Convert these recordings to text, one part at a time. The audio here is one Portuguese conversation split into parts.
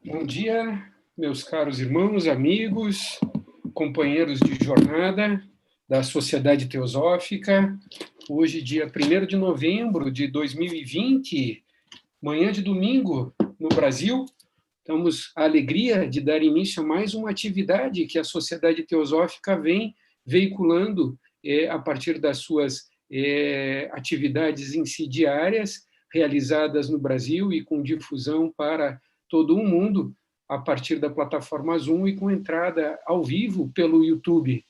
Bom dia, meus caros irmãos, amigos, companheiros de jornada da Sociedade Teosófica. Hoje, dia 1º de novembro de 2020, manhã de domingo no Brasil, temos a alegria de dar início a mais uma atividade que a Sociedade Teosófica vem veiculando a partir das suas atividades diárias realizadas no Brasil e com difusão para todo o mundo, a partir da plataforma Zoom e com entrada ao vivo pelo YouTube.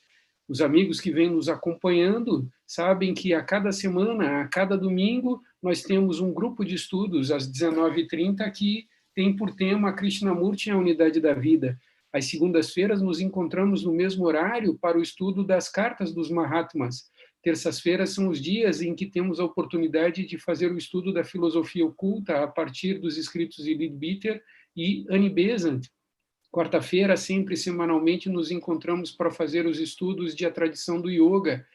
Os amigos que vêm nos acompanhando sabem que a cada semana, a cada domingo, nós temos um grupo de estudos às 19h30 que tem por tema Krishnamurti e a Unidade da Vida. Às segundas-feiras nos encontramos no mesmo horário para o estudo das cartas dos Mahatmas. Terças-feiras são os dias em que temos a oportunidade de fazer o estudo da filosofia oculta a partir dos escritos de Leadbeater e Annie Besant. Quarta-feira, sempre semanalmente, nos encontramos para fazer os estudos de a tradição do yoga.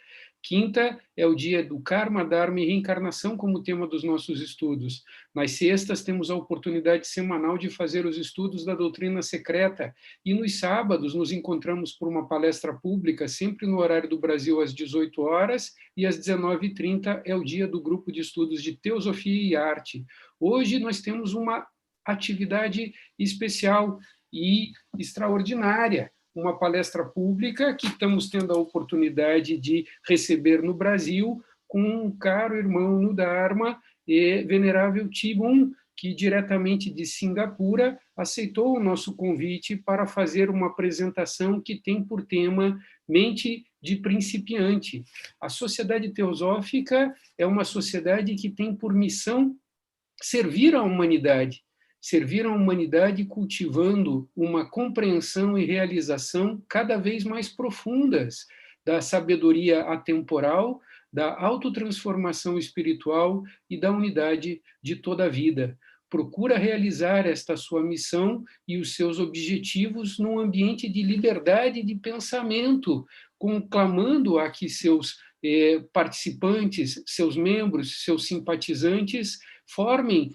Quinta é o dia do Karma, Dharma e Reencarnação como tema dos nossos estudos. Nas sextas, temos a oportunidade semanal de fazer os estudos da doutrina secreta. E nos sábados, nos encontramos por uma palestra pública, sempre no horário do Brasil, às 18 horas, e às 19h30 é o dia do grupo de estudos de Teosofia e Arte. Hoje, nós temos uma atividade especial e extraordinária, uma palestra pública que estamos tendo a oportunidade de receber no Brasil com um caro irmão no Dharma, venerável Tibum, que diretamente de Singapura aceitou o nosso convite para fazer uma apresentação que tem por tema Mente de Principiante. A Sociedade Teosófica é uma sociedade que tem por missão servir à humanidade cultivando uma compreensão e realização cada vez mais profundas da sabedoria atemporal, da autotransformação espiritual e da unidade de toda a vida. Procura realizar esta sua missão e os seus objetivos num ambiente de liberdade de pensamento, conclamando a que seus participantes, seus membros, seus simpatizantes formem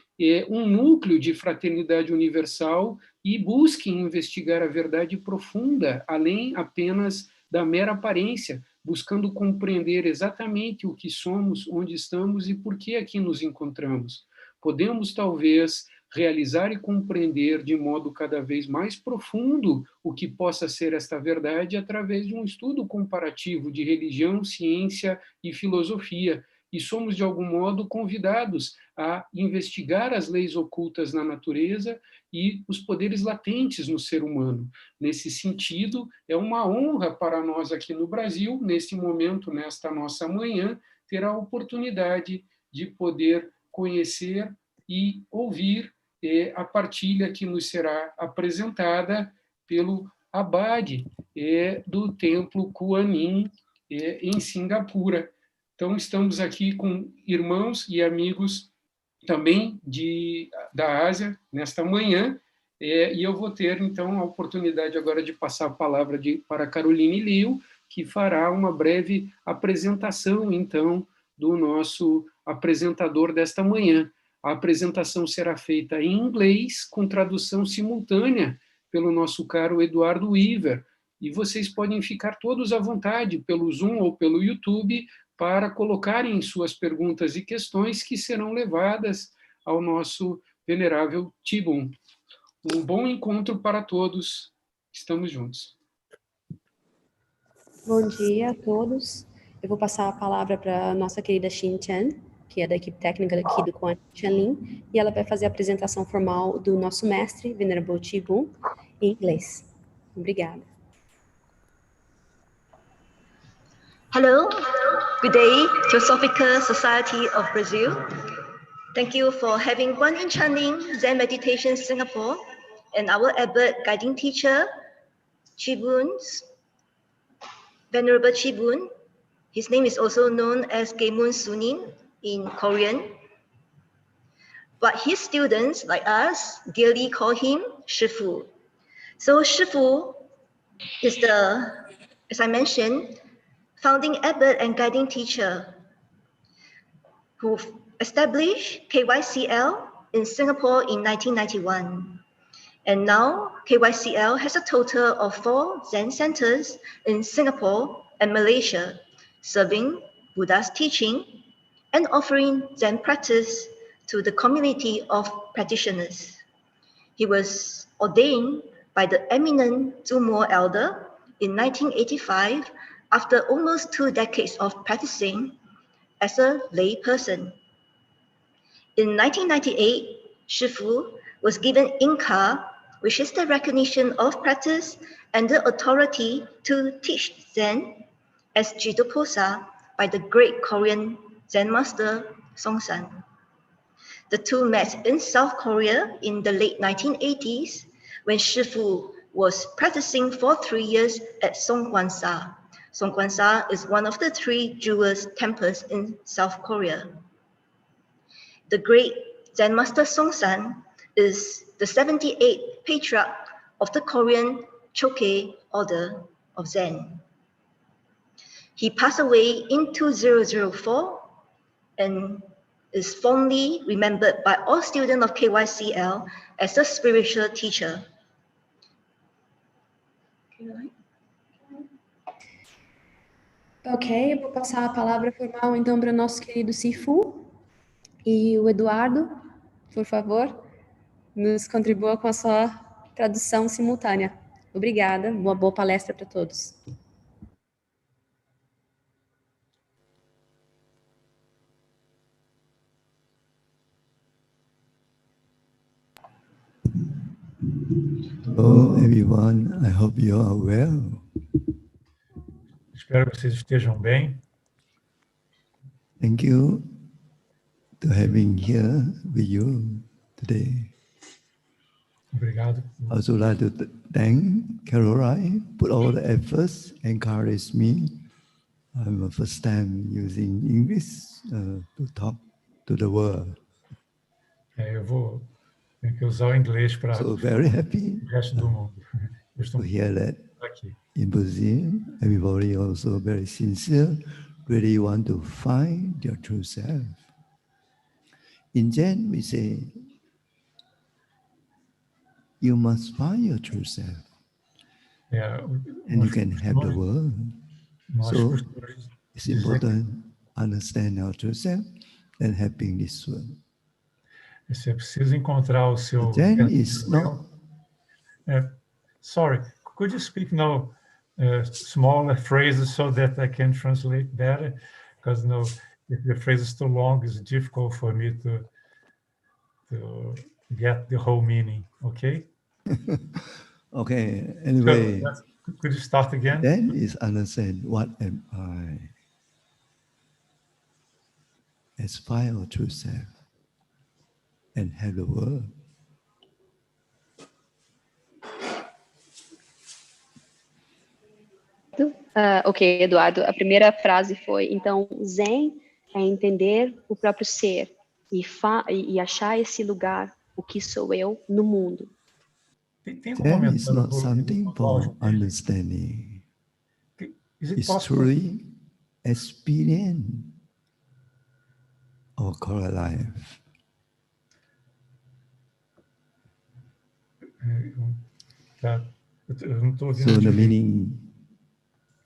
um núcleo de fraternidade universal e busquem investigar a verdade profunda, além apenas da mera aparência, buscando compreender exatamente o que somos, onde estamos e por que aqui nos encontramos. Podemos, talvez, realizar e compreender de modo cada vez mais profundo o que possa ser esta verdade através de um estudo comparativo de religião, ciência e filosofia, e somos, de algum modo, convidados a investigar as leis ocultas na natureza e os poderes latentes no ser humano. Nesse sentido, é uma honra para nós aqui no Brasil, nesse momento, nesta nossa manhã, ter a oportunidade de poder conhecer e ouvir a partilha que nos será apresentada pelo Abade do Templo Kuan Yin, em Singapura. Então, estamos aqui com irmãos e amigos também da Ásia, nesta manhã, e eu vou ter, então, a oportunidade agora de passar a palavra para Caroline Liu, que fará uma breve apresentação, então, do nosso apresentador desta manhã. A apresentação será feita em inglês, com tradução simultânea pelo nosso caro Eduardo Weaver, e vocês podem ficar todos à vontade, pelo Zoom ou pelo YouTube, para colocarem suas perguntas e questões que serão levadas ao nosso venerável Tibum. Um bom encontro para todos. Estamos juntos. Bom dia a todos. Eu vou passar a palavra para a nossa querida Xin Chen, que é da equipe técnica aqui do Kuan Yin, e ela vai fazer a apresentação formal do nosso mestre, Venerável Tibum, em inglês. Obrigada. Hello, good day, Theosophical Society of Brazil. Thank you for having Kuan Yin Chanting Zen Meditation Singapore and our abbot guiding teacher, Venerable Chibun. His name is also known as Gemun Sunin in Korean. But his students, like us, dearly call him Shifu. So Shifu is as I mentioned, founding abbot and guiding teacher who established KYCL in Singapore in 1991. And now KYCL has a total of 4 Zen centers in Singapore and Malaysia, serving Buddha's teaching and offering Zen practice to the community of practitioners. He was ordained by the eminent Zumo elder in 1985 after almost 2 decades of practicing as a lay person. In 1998, Shifu was given Inka, which is the recognition of practice and the authority to teach Zen as Jitoposa by the great Korean Zen master Songsan. The two met in South Korea in the late 1980s when Shifu was practicing for 3 years at Songkwansa. Songkwansa is one of the 3 Jewish temples in South Korea. The great Zen master Songsan is the 78th patriarch of the Korean Choke order of Zen. He passed away in 2004 and is fondly remembered by all students of KYCL as a spiritual teacher. Ok, eu vou passar a palavra formal então para o nosso querido Sifu. E o Eduardo, por favor, nos contribua com a sua tradução simultânea. Obrigada, uma boa palestra para todos. Hello everyone, I hope you are well. Espero que vocês estejam bem. Thank you to having here with you today. Obrigado. I also like to thank Caroline, put all the efforts, encourage me. I'm the first time using English to talk to the world. Eu tenho que usar o inglês para So very happy o resto do mundo. Eu to estou hear that aqui. in Brazil, everybody also very sincere, really want to find their true self. In Zen, we say, you must find your true self, and you can have the world. So it's important to understand our true self and having this world. Você precisa encontrar o seu... Zen is not... Sorry, could you speak now smaller phrases so that I can translate better? Because if the phrase is too long, it's difficult for me to get the whole meaning, okay? Okay, anyway. So, could you start again? Then is understand what am I as find our true self and have the world. Ok, Eduardo, a primeira frase foi, então, Zen é entender o próprio ser e achar esse lugar, o que sou eu, no mundo. Zen is not something for understanding. It's truly experience our core life. So the meaning,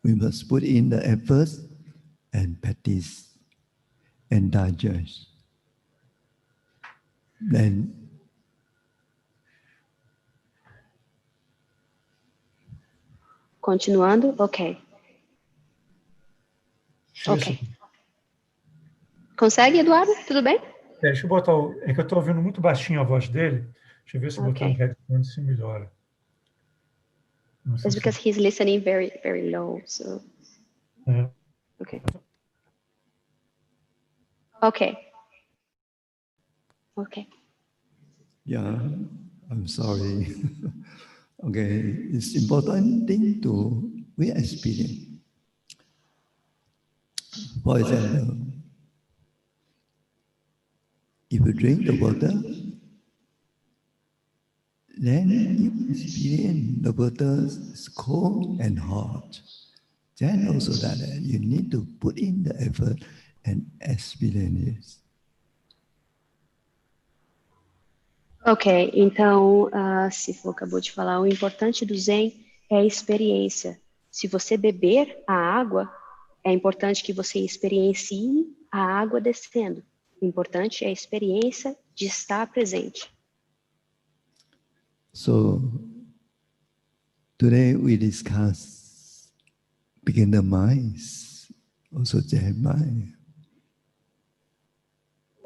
we must put in the efforts and practice and digest. Then continuando, ok. Ok. Consegue, Eduardo? Tudo bem? Deixa eu botar é que eu estou ouvindo muito baixinho a voz dele. Deixa eu ver se botando o headphone se melhora. It's because he's listening very, very low, so... Okay. Okay. Okay. Yeah, I'm sorry. Okay, it's important thing to we experience. For example, if you drink the water, then you experience the water is cold and hot. Then also that you need to put in the effort and experience it. Ok, então, Sifo acabou de falar, o importante do Zen é a experiência. Se você beber a água, é importante que você experiencie a água descendo. O importante é a experiência de estar presente. So, today we discuss beginner minds, also Zen mind.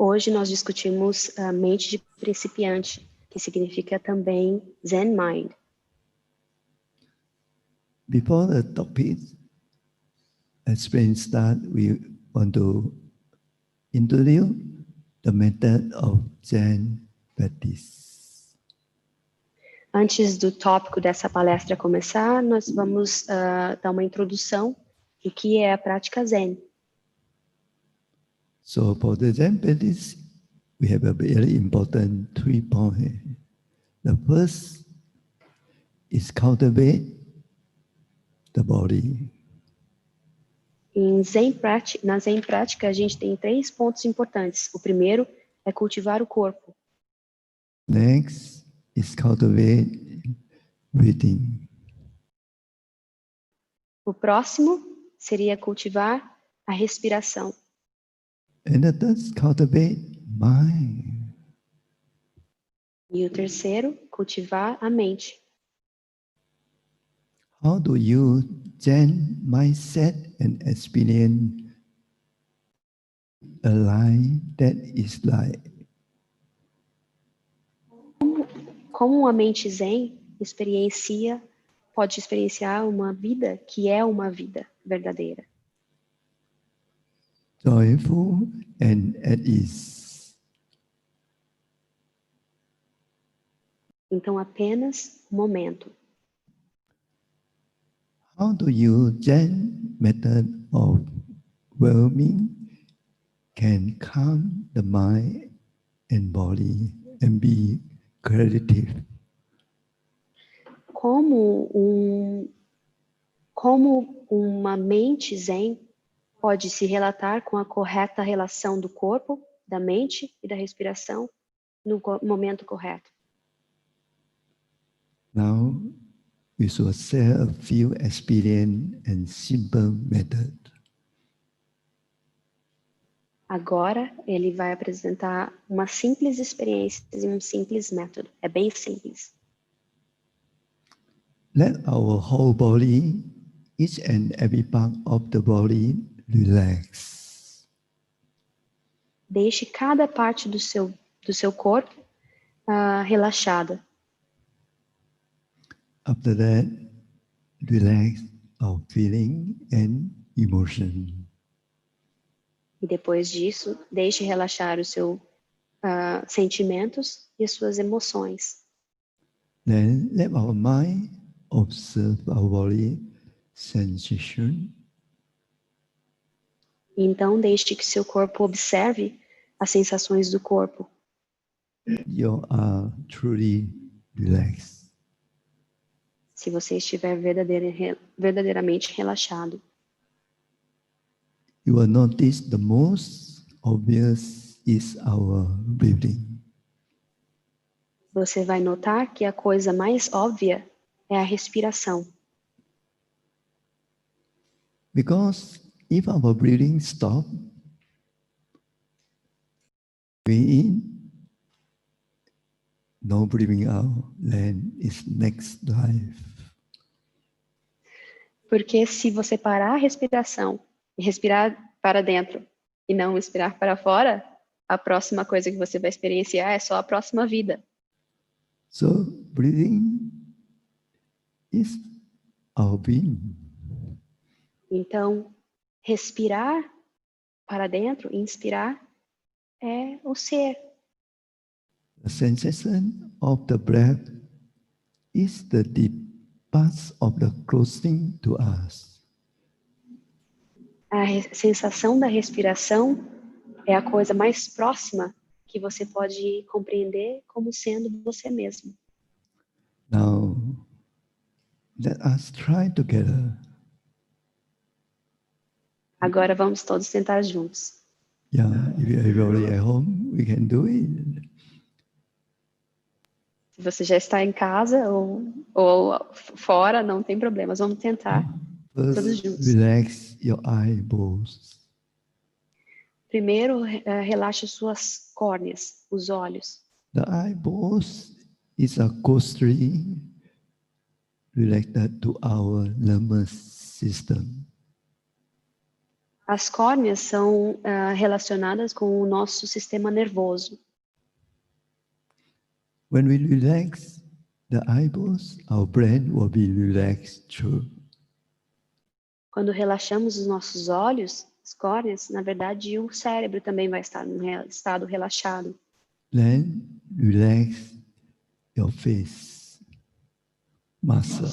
Hoje nós discutimos a mente de principiante, que significa também Zen Mind. Before the topic explain start, we want to introduce the method of Zen practice. Antes do tópico dessa palestra começar, nós vamos dar uma introdução do que é a prática Zen. So for the Zen practice, we have a very important 3 points. The first is cultivate the body. Na Zen prática, a gente tem 3 pontos importantes. O primeiro é cultivar o corpo. Next is cultivate breathing. O próximo seria cultivar a respiração. And the third is cultivate mind. E o terceiro, cultivar a mente. How do you Zen mindset and experience a life that is like? Como a mente Zen pode experienciar uma vida que é uma vida verdadeira. Joyful and at ease. Então, apenas um momento. How do you Zen method of well-being can calm the mind and body and be creative? Como uma mente Zen pode se relatar com a correta relação do corpo, da mente e da respiração no momento correto. Now, we should share a few experience and simple method. Agora, ele vai apresentar uma simples experiência e um simples método. É bem simples. Let our whole body, each and every part of the body, relax. Deixe cada parte do seu corpo relaxada. After that, relax our feeling and emotion. E depois disso, deixe relaxar os seus sentimentos e as suas emoções. Then let our mind observe our body sensation. Então, deixe que seu corpo observe as sensações do corpo. You are truly relaxed. Se você estiver verdadeiramente relaxado. You will notice the most obvious is our breathing. Você vai notar que a coisa mais óbvia é a respiração. Because if our breathing stops, breathing in, no breathing out, then it's next life. Porque se você parar a respiração e respirar para dentro e não respirar para fora, a próxima coisa que você vai experienciar é só a próxima vida. So breathing is our being. Então, respirar para dentro, inspirar, é o ser. The sensation of the breath is the deep part of the closing to us. A sensação da respiração é a coisa mais próxima que você pode compreender como sendo você mesmo. Now, let us try together. Agora vamos todos tentar juntos. Yeah, if you're already at home, we can do it. Se você já está em casa ou fora, não tem problema. Vamos tentar todos First, juntos. relax your eyeballs. Primeiro, relaxe suas córneas, os olhos. The eyeballs is a closely related to our nervous system. As córneas são relacionadas com o nosso sistema nervoso. When we relax the eyeballs, our brain will be relaxed too. Quando relaxamos os nossos olhos, as córneas, na verdade, o cérebro também vai estar num estado relaxado. Then relax your face muscle.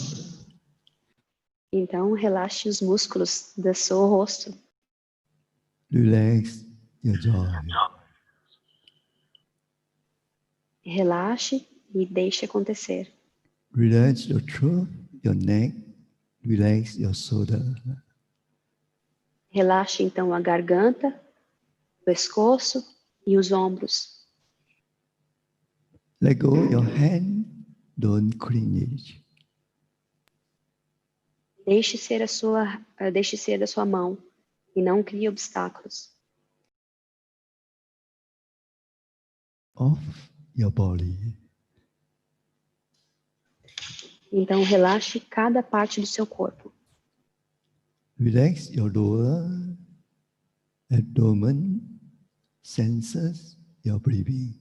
Então, relaxe os músculos do seu rosto. Relax your jaw. Relaxe e deixe acontecer. Relax your throat, your neck. Relax your shoulder. Relaxe, então, a garganta, o pescoço e os ombros. Let go your hand. Don't cling it. Deixe ser da sua mão e não crie obstáculos. Off your body. Então, relaxe cada parte do seu corpo. Relax your lower abdomen, senses your breathing.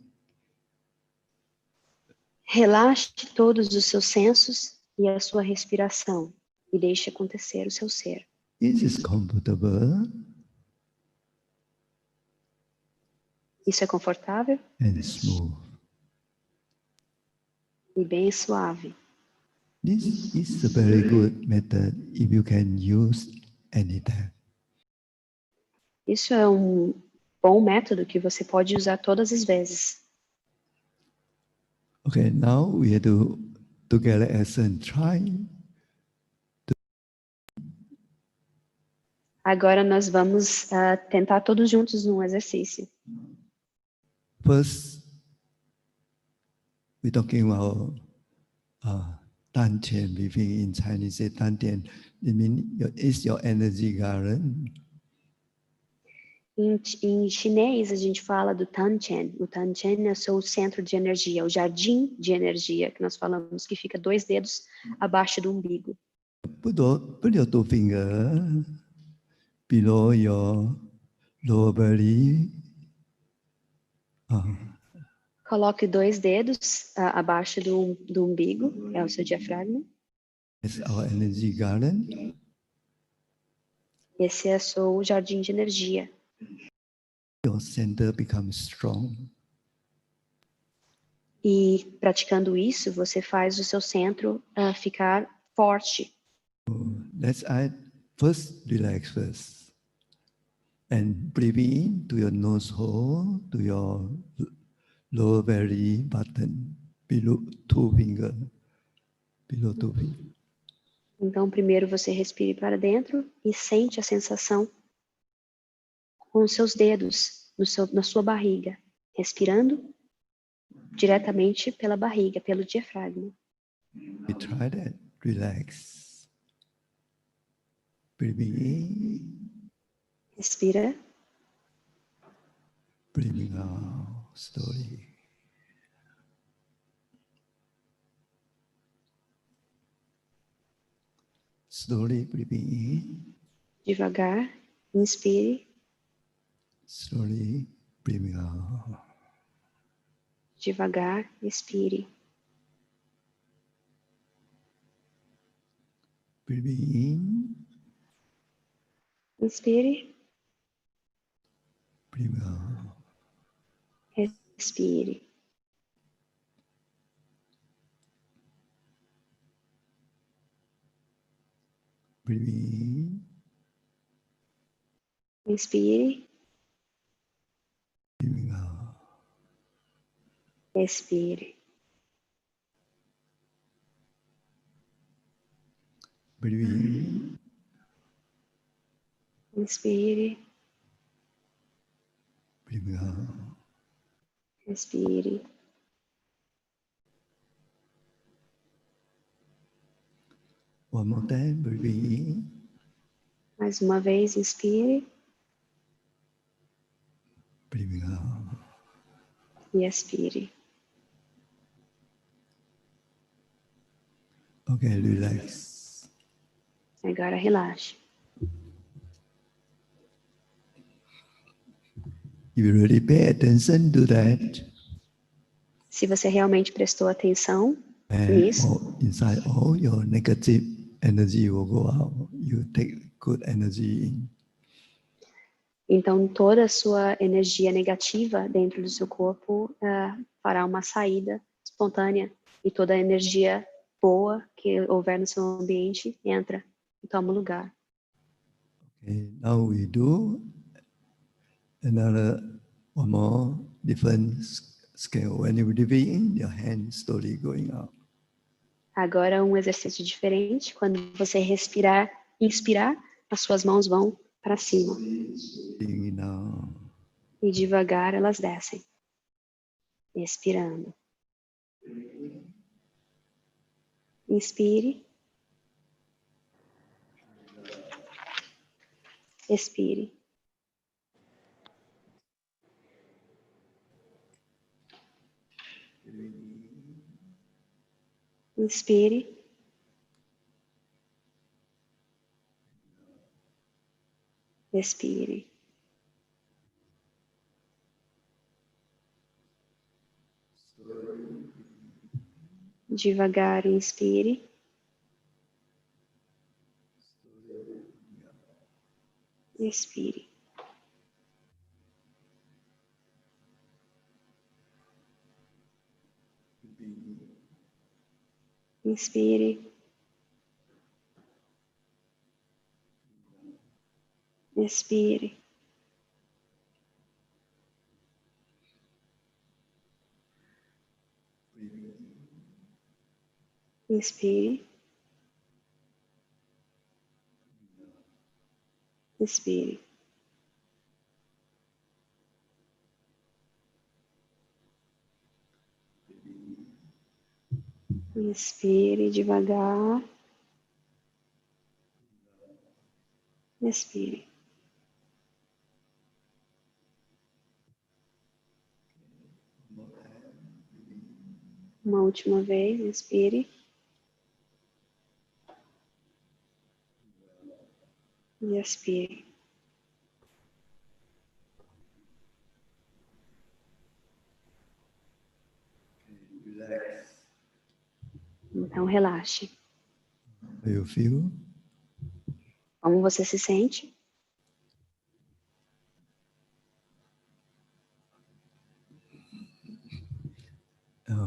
Relaxe todos os seus sensos e a sua respiração e deixe acontecer o seu ser. Is it comfortable Isso é confortável and smooth? e bem suave. This is a very good method if you can use anytime. Isso é um bom método que você pode usar todas as vezes. Okay, now we have to together as and try. Agora nós vamos tentar todos juntos num exercício. First, we're talking about Tantian breathing. In Chinese, say Tantian. It means it's your energy garden. Em chinês, a gente fala do Tanchen. O Tanchen é o seu centro de energia, o jardim de energia, que nós falamos, que fica 2 dedos abaixo do umbigo. Put your two fingers below your lower belly. Coloque 2 dedos abaixo do umbigo, é o seu diafragma. It's our energy garden. Esse é o seu jardim de energia. Your center becomes strong. E praticando isso, você faz o seu centro ficar forte. Let's first relax first. And breathe in to your nose hole, to your lower belly button, below 2 fingers. Below 2 fingers. Então, primeiro você respire para dentro e sente a sensação com os seus dedos na sua barriga, respirando diretamente pela barriga, pelo diafragma. We try that. Relax. Breathing in. Respira. Breathing out slowly. Slowly breathing in. Devagar, inspire. Slowly breathing out. Devagar, expire. Breathing in. Inspire. Breathing out. Respire. Breathe in. Inspire. Breathing out. Expire. Breathe in. Inspire. Breathing out. Expire. One more time. Breathe in. Mais uma vez, inspire Breathing out. e expire. Okay, relax. Agora relaxe. If you really pay attention to that, Se você realmente prestou atenção and nisso, inside all your negative energy will go out. You take good energy in. então toda a sua energia negativa dentro do seu corpo fará uma saída espontânea e toda a energia boa que houver no seu ambiente entra e toma lugar. Okay, now we do another one more different scale. When you breathe in, your hand slowly going out. Agora um exercício diferente. Quando você respirar, inspirar, as suas mãos vão para cima. Breathing in now. E devagar elas descem. Expirando. Inspire. Expire. Inspire. Expire. Devagar, inspire. Expire. Inspire. Expire. Inspire. Expire. Inspire devagar. Expire. Uma última vez, inspire. E expire. Então, relaxe. How you feel? Como você se sente?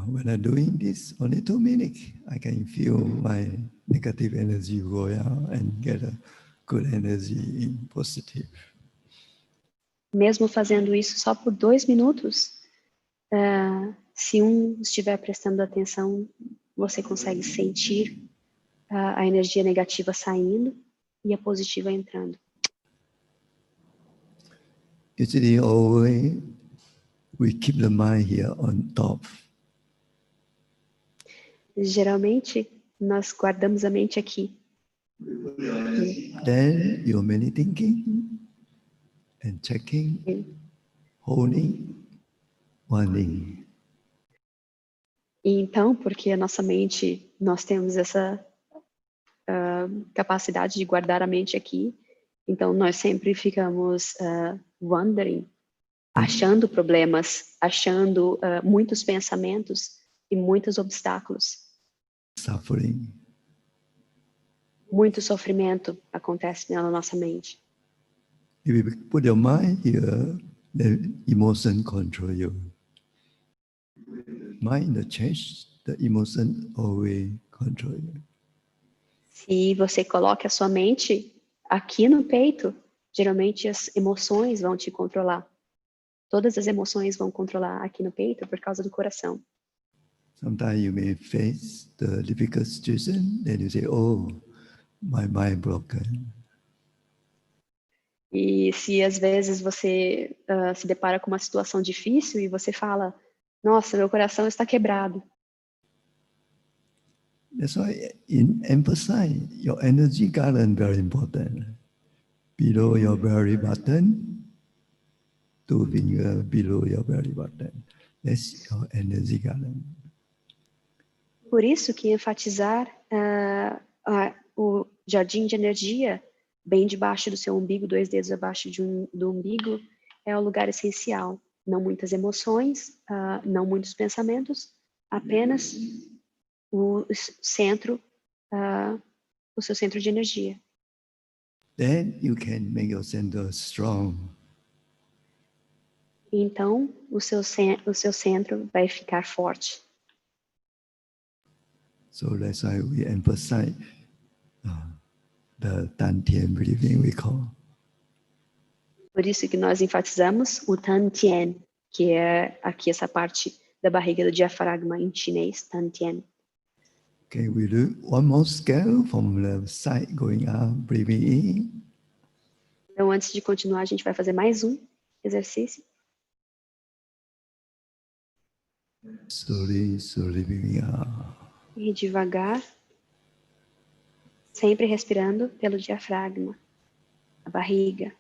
When I'm doing this, only 2 minutes, I can feel my negative energy go out and get a good energy in positive. Mesmo fazendo isso só por 2 minutos, se um estiver prestando atenção, você consegue sentir a energia negativa saindo e a positiva entrando. Usually, always, we keep the mind here on top. Geralmente, nós guardamos a mente aqui. Then you're mainly thinking and checking, holding, wanting. E então, porque a nossa mente, nós temos essa capacidade de guardar a mente aqui, então nós sempre ficamos wondering, achando problemas, achando muitos pensamentos e muitos obstáculos. Suffering. Muito sofrimento acontece na nossa mente. If you put your mind here, the emotion control you. Mind the change, the emotion always control you. Se você coloca a sua mente aqui no peito, geralmente as emoções vão te controlar. Todas as emoções vão controlar aqui no peito por causa do coração. Sometimes you may face the difficult situation, then you say, oh, my mind broken. E se às vezes você se depara com uma situação difícil e você fala, nossa, meu coração está quebrado. That's why emphasize your energy garland very important. Below your belly button, 2 fingers below your belly button. That's your energy garland. Por isso que enfatizar o jardim de energia bem debaixo do seu umbigo, 2 dedos abaixo do umbigo, é o lugar essencial. Não muitas emoções, não muitos pensamentos, apenas o centro, o seu centro de energia. Then you can make your center strong. Então, o seu centro vai ficar forte. So that's why we emphasize the Tantien breathing we call. Por isso que nós enfatizamos o Tantien, que é aqui essa parte da barriga do diafragma em chinês, Tantien. Okay, we do one more scale from the side going up, breathing in. Então, antes de continuar, a gente vai fazer mais um exercício. Slowly, slowly breathing out. E devagar, sempre respirando pelo diafragma, a barriga.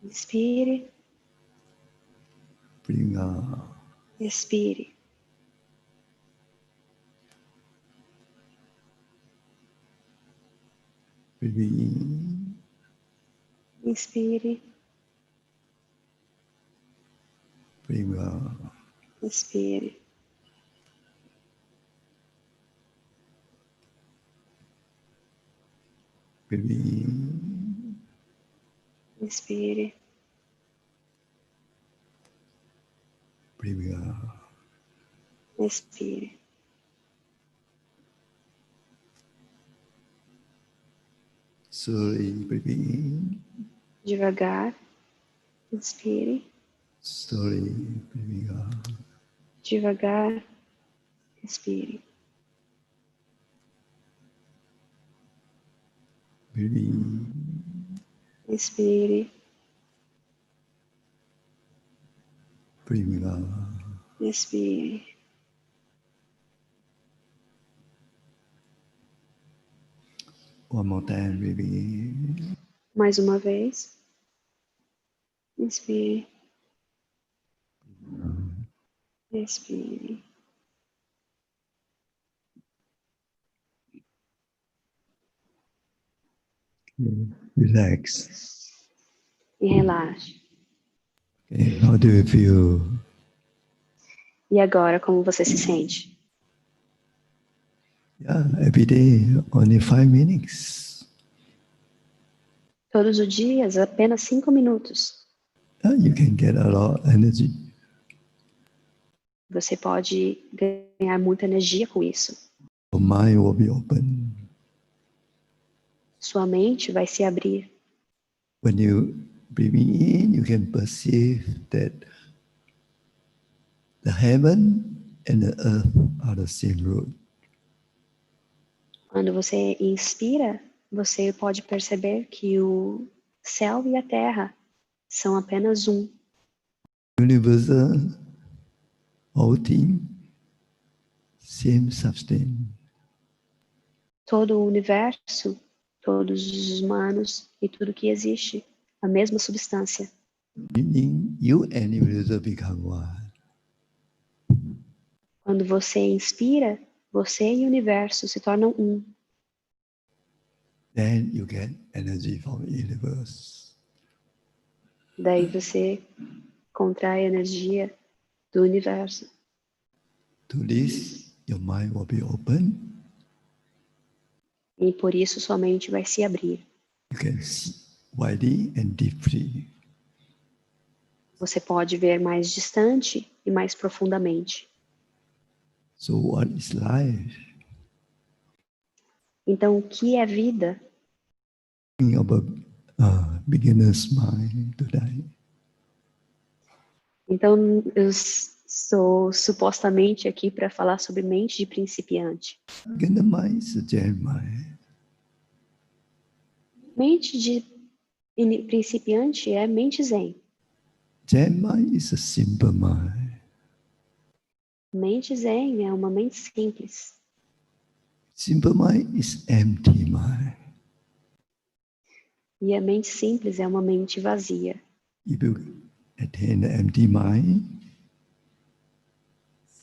Inspire, Breathing out. expire. Breathing in. Inspire, Breathing out. expire. Breathing in. Inspire, Breathing out. expire. Slowly breathing in. Devagar, inspire. Slowly breathing out. Devagar, expire. Breathing in. Inspire, Breathing out. expire. One more time, breathing in. Mais uma vez. Inspire. Expire. Relax. E relaxe. Okay, how do you feel? E agora, como você se sente? Yeah, every day, only 5 minutes. Todos os dias, apenas 5 minutos. Yeah, you can get a lot of energy. Você pode ganhar muita energia com isso. Your mind will be open. Sua mente vai se abrir. When you breathing in, you can perceive that the heaven and the earth are the same root. Quando você inspira, você pode perceber que o céu e a terra são apenas um. Universal, whole thing, same substance. Todo o universo, todos os humanos e tudo que existe, a mesma substância. Meaning you and universe become one. Quando você inspira, você e o universo se tornam um. Then you get energy from the universe. Daí você contrai a energia do universo. To this, your mind will be open. E por isso sua mente vai se abrir. You can see widely and deeply. Você pode ver mais distante e mais profundamente. So what is life? Então, o que é vida? Thinking about beginner's mind today. Então, eu estou supostamente aqui para falar sobre mente de principiante. Beginner mind is a Zen mind. Mente de principiante é mente zen. Zen mind is a simple mind. Mente zen é uma mente simples. Simple mind is empty mind. E a mente simples é uma mente vazia. If you attain the empty mind,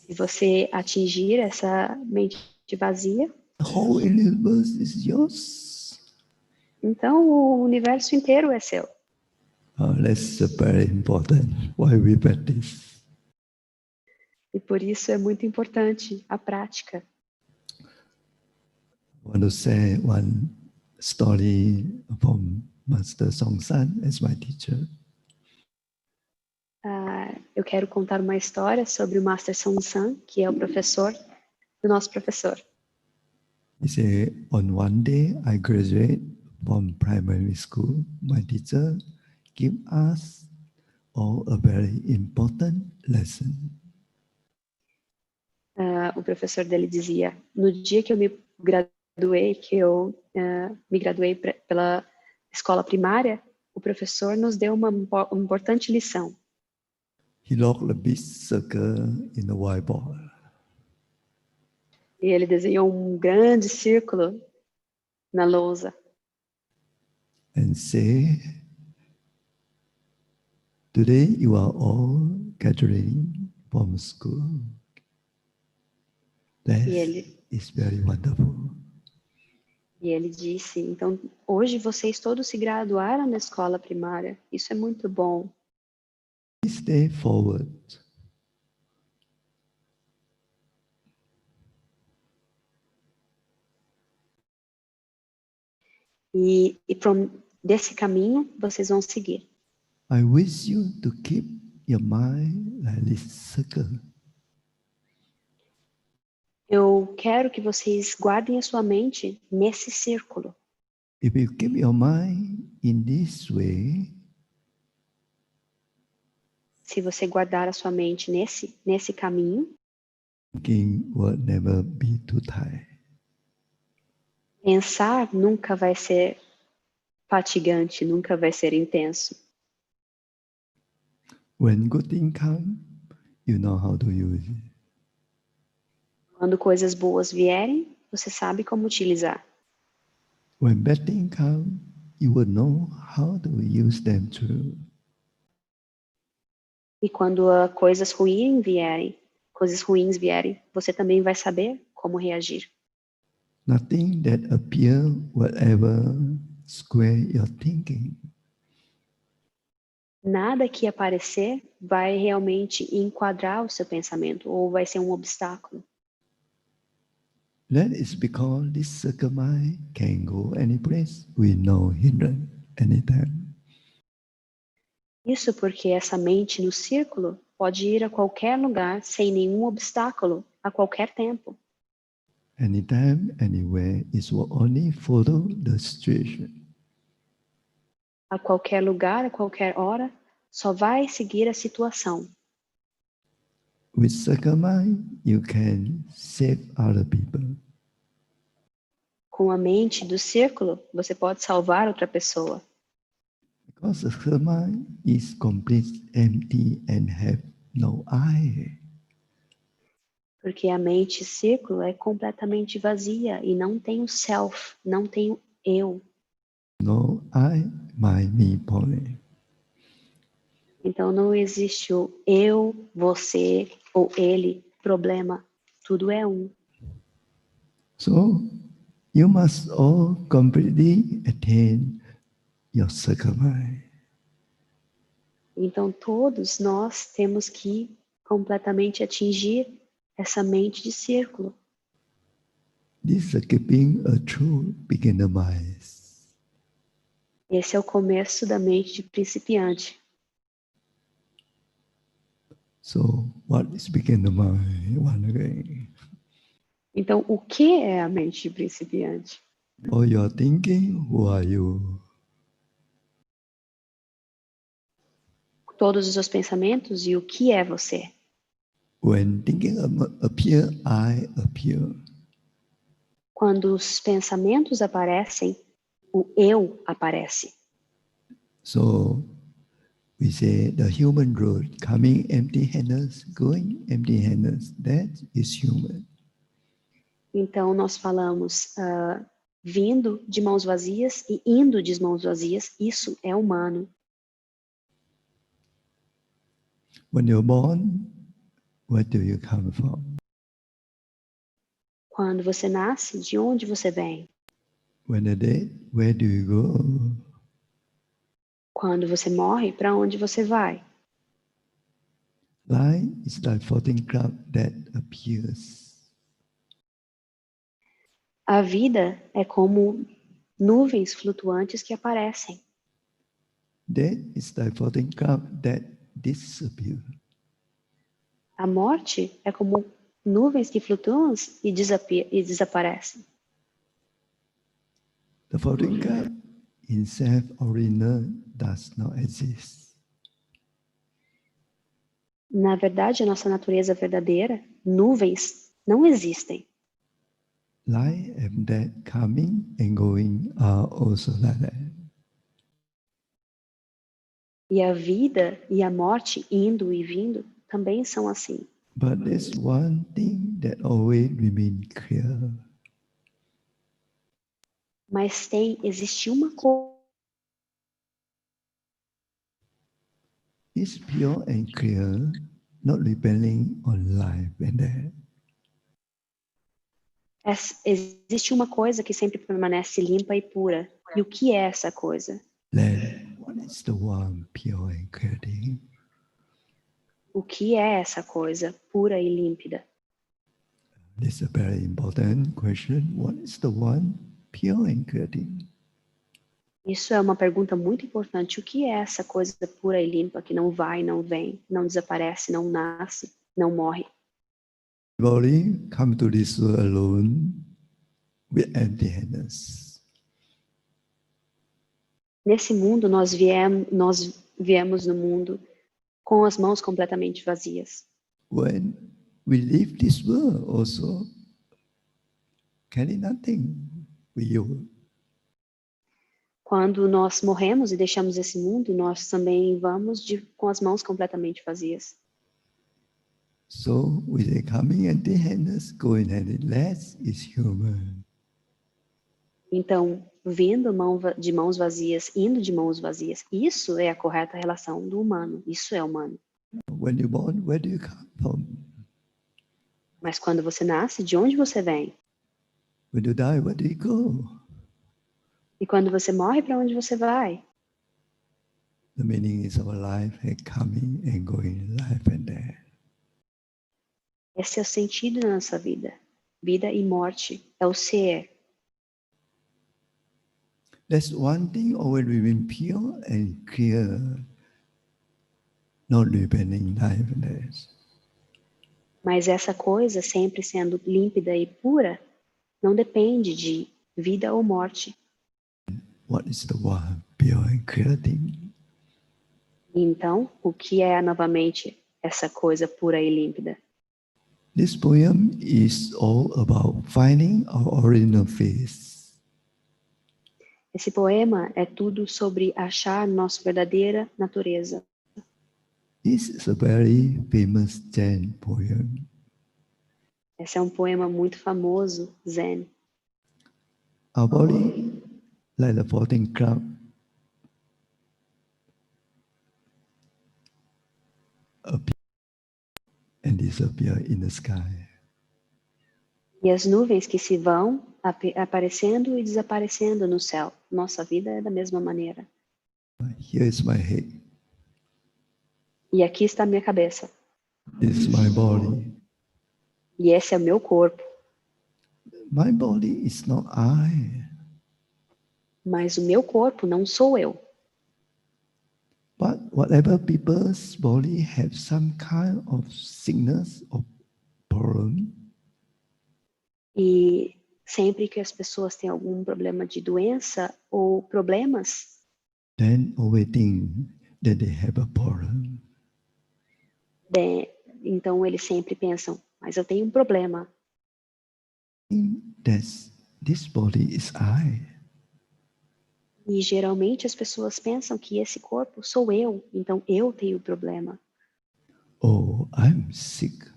Se você atingir essa mente vazia, the whole universe is yours. então o universo inteiro é seu. That's very important. Why we practice? E por isso é muito importante a prática. I want to say one story from Master Songsan as my teacher. Eu quero contar uma história sobre o Master Song San, que é o professor do nosso professor. He said, on one day I graduate from primary school. My teacher give us all a very important lesson. O professor dele dizia, no dia que eu me graduei, pela escola primária, o professor nos deu uma importante lição. He locked a big circle in the whiteboard. E ele desenhou um grande círculo na lousa. And say, today you are all gathering from school. That is very wonderful. E ele disse, então, hoje vocês todos se graduaram na escola primária. Isso é muito bom. Stay forward. E desse caminho, vocês vão seguir. I wish you to keep your mind like this circle. Eu quero que vocês guardem a sua mente nesse círculo. If you keep your mind in this way, se você guardar a sua mente nesse caminho, thinking will never be too tired. Pensar nunca vai ser fatigante, nunca vai ser intenso. When good things come, you know how to use it. Quando coisas boas vierem, você sabe como utilizar. When bad things come, you will know how to use them too. E quando coisas ruins vierem, você também vai saber como reagir. Nothing that appears will ever square your thinking. Nada que aparecer vai realmente enquadrar o seu pensamento ou vai ser um obstáculo. That is because this circle mind can go any place with no hindrance anytime. Isso porque essa mente no círculo pode ir a qualquer lugar sem nenhum obstáculo a qualquer tempo. Anytime, anywhere, it will only follow the situation. A qualquer lugar, a qualquer hora, só vai seguir a situação. With circle mind, you can save other people. Com a mente do círculo, você pode salvar outra pessoa. Because the circle mind is completely empty and have no I. Porque a mente círculo é completamente vazia e não tem o self, não tem o eu. No I, my, me point. Então não existe o eu, você ou ele, problema. Tudo é um. So, you must all completely attain your circle mind. Então todos nós temos que completamente atingir essa mente de círculo. This is keeping a true beginner mind. Esse é o começo da mente de principiante. So, what is beginner mind? One again. Então, o que é a mente de principiante? Or you're thinking, who are you? Todos os seus pensamentos e o que é você? When thinking appear, I appear. Quando os pensamentos aparecem, o eu aparece. So we say the human road, coming empty-handed, going empty-handed, that is human. Então, nós falamos vindo de mãos vazias e indo de mãos vazias, isso é humano. When you're born, where do you come from? Quando você nasce, de onde você vem? When you're dead, where do you go? Quando você morre, para onde você vai? Life is like floating cloud that appears. A vida é como nuvens flutuantes que aparecem. Death is like floating cloud that disappears. A morte é como nuvens que flutuam e desaparecem. The floating cloud in self-original does not exist. Na verdade, a nossa natureza verdadeira, nuvens, não existem. Life and death coming and going are also like that. E a vida e a morte, indo e vindo, também são assim. But there's one thing that always remains clear. Mas existe uma coisa It's pure and clear, not depending on life and death. existe uma coisa que sempre permanece limpa e pura. E o que é essa coisa? Then what is the one pure and clear thing? O que é essa coisa pura e límpida? This is a very important question. What is the one pure and clear thing? Isso é uma pergunta muito importante. O que é essa coisa pura e limpa que não vai, não vem, não desaparece, não nasce, não morre? Body come to this world alone with empty-handedness. Nesse mundo, nós viemos no mundo com as mãos completamente vazias. When we leave this world also, carry nothing with you. Quando nós morremos e deixamos esse mundo, nós também vamos com as mãos completamente vazias. So we say coming empty-handed, going empty-handed, less is human. Então, vindo de mãos vazias, indo de mãos vazias, isso é a correta relação do humano. Isso é humano. When you're born, where do you come from? Mas quando você nasce, de onde você vem? When you die, where do you go? E quando você morre, para onde você vai? The meaning is our life and coming and going, life and death. Esse é o sentido da nossa vida. Vida e morte é o ser. That's one thing always remain pure and clear, not depending life and death. Mas essa coisa, sempre sendo límpida e pura, não depende de vida ou morte. What is the one pure and clear thing? Então, o que é novamente essa coisa pura e límpida? This poem is all about finding our original face. Esse poema é tudo sobre achar nossa verdadeira natureza. This is a very famous Zen poem. Esse é um poema muito famoso, Zen. Our body, like the floating cloud, appear and disappear in the sky. E as nuvens que se vão aparecendo e desaparecendo no céu. Nossa vida é da mesma maneira. Here is my head. E aqui está a minha cabeça. This is my body. E esse é o meu corpo. My body is not I. Mas o meu corpo não sou eu. But whatever people's body have some kind of sickness or problem, E sempre que as pessoas têm algum problema de doença ou problemas, then always think that they have a problem. então eles sempre pensam, mas eu tenho um problema. That this body is I. E geralmente as pessoas pensam que esse corpo sou eu, então eu tenho problema. Oh, I'm sick.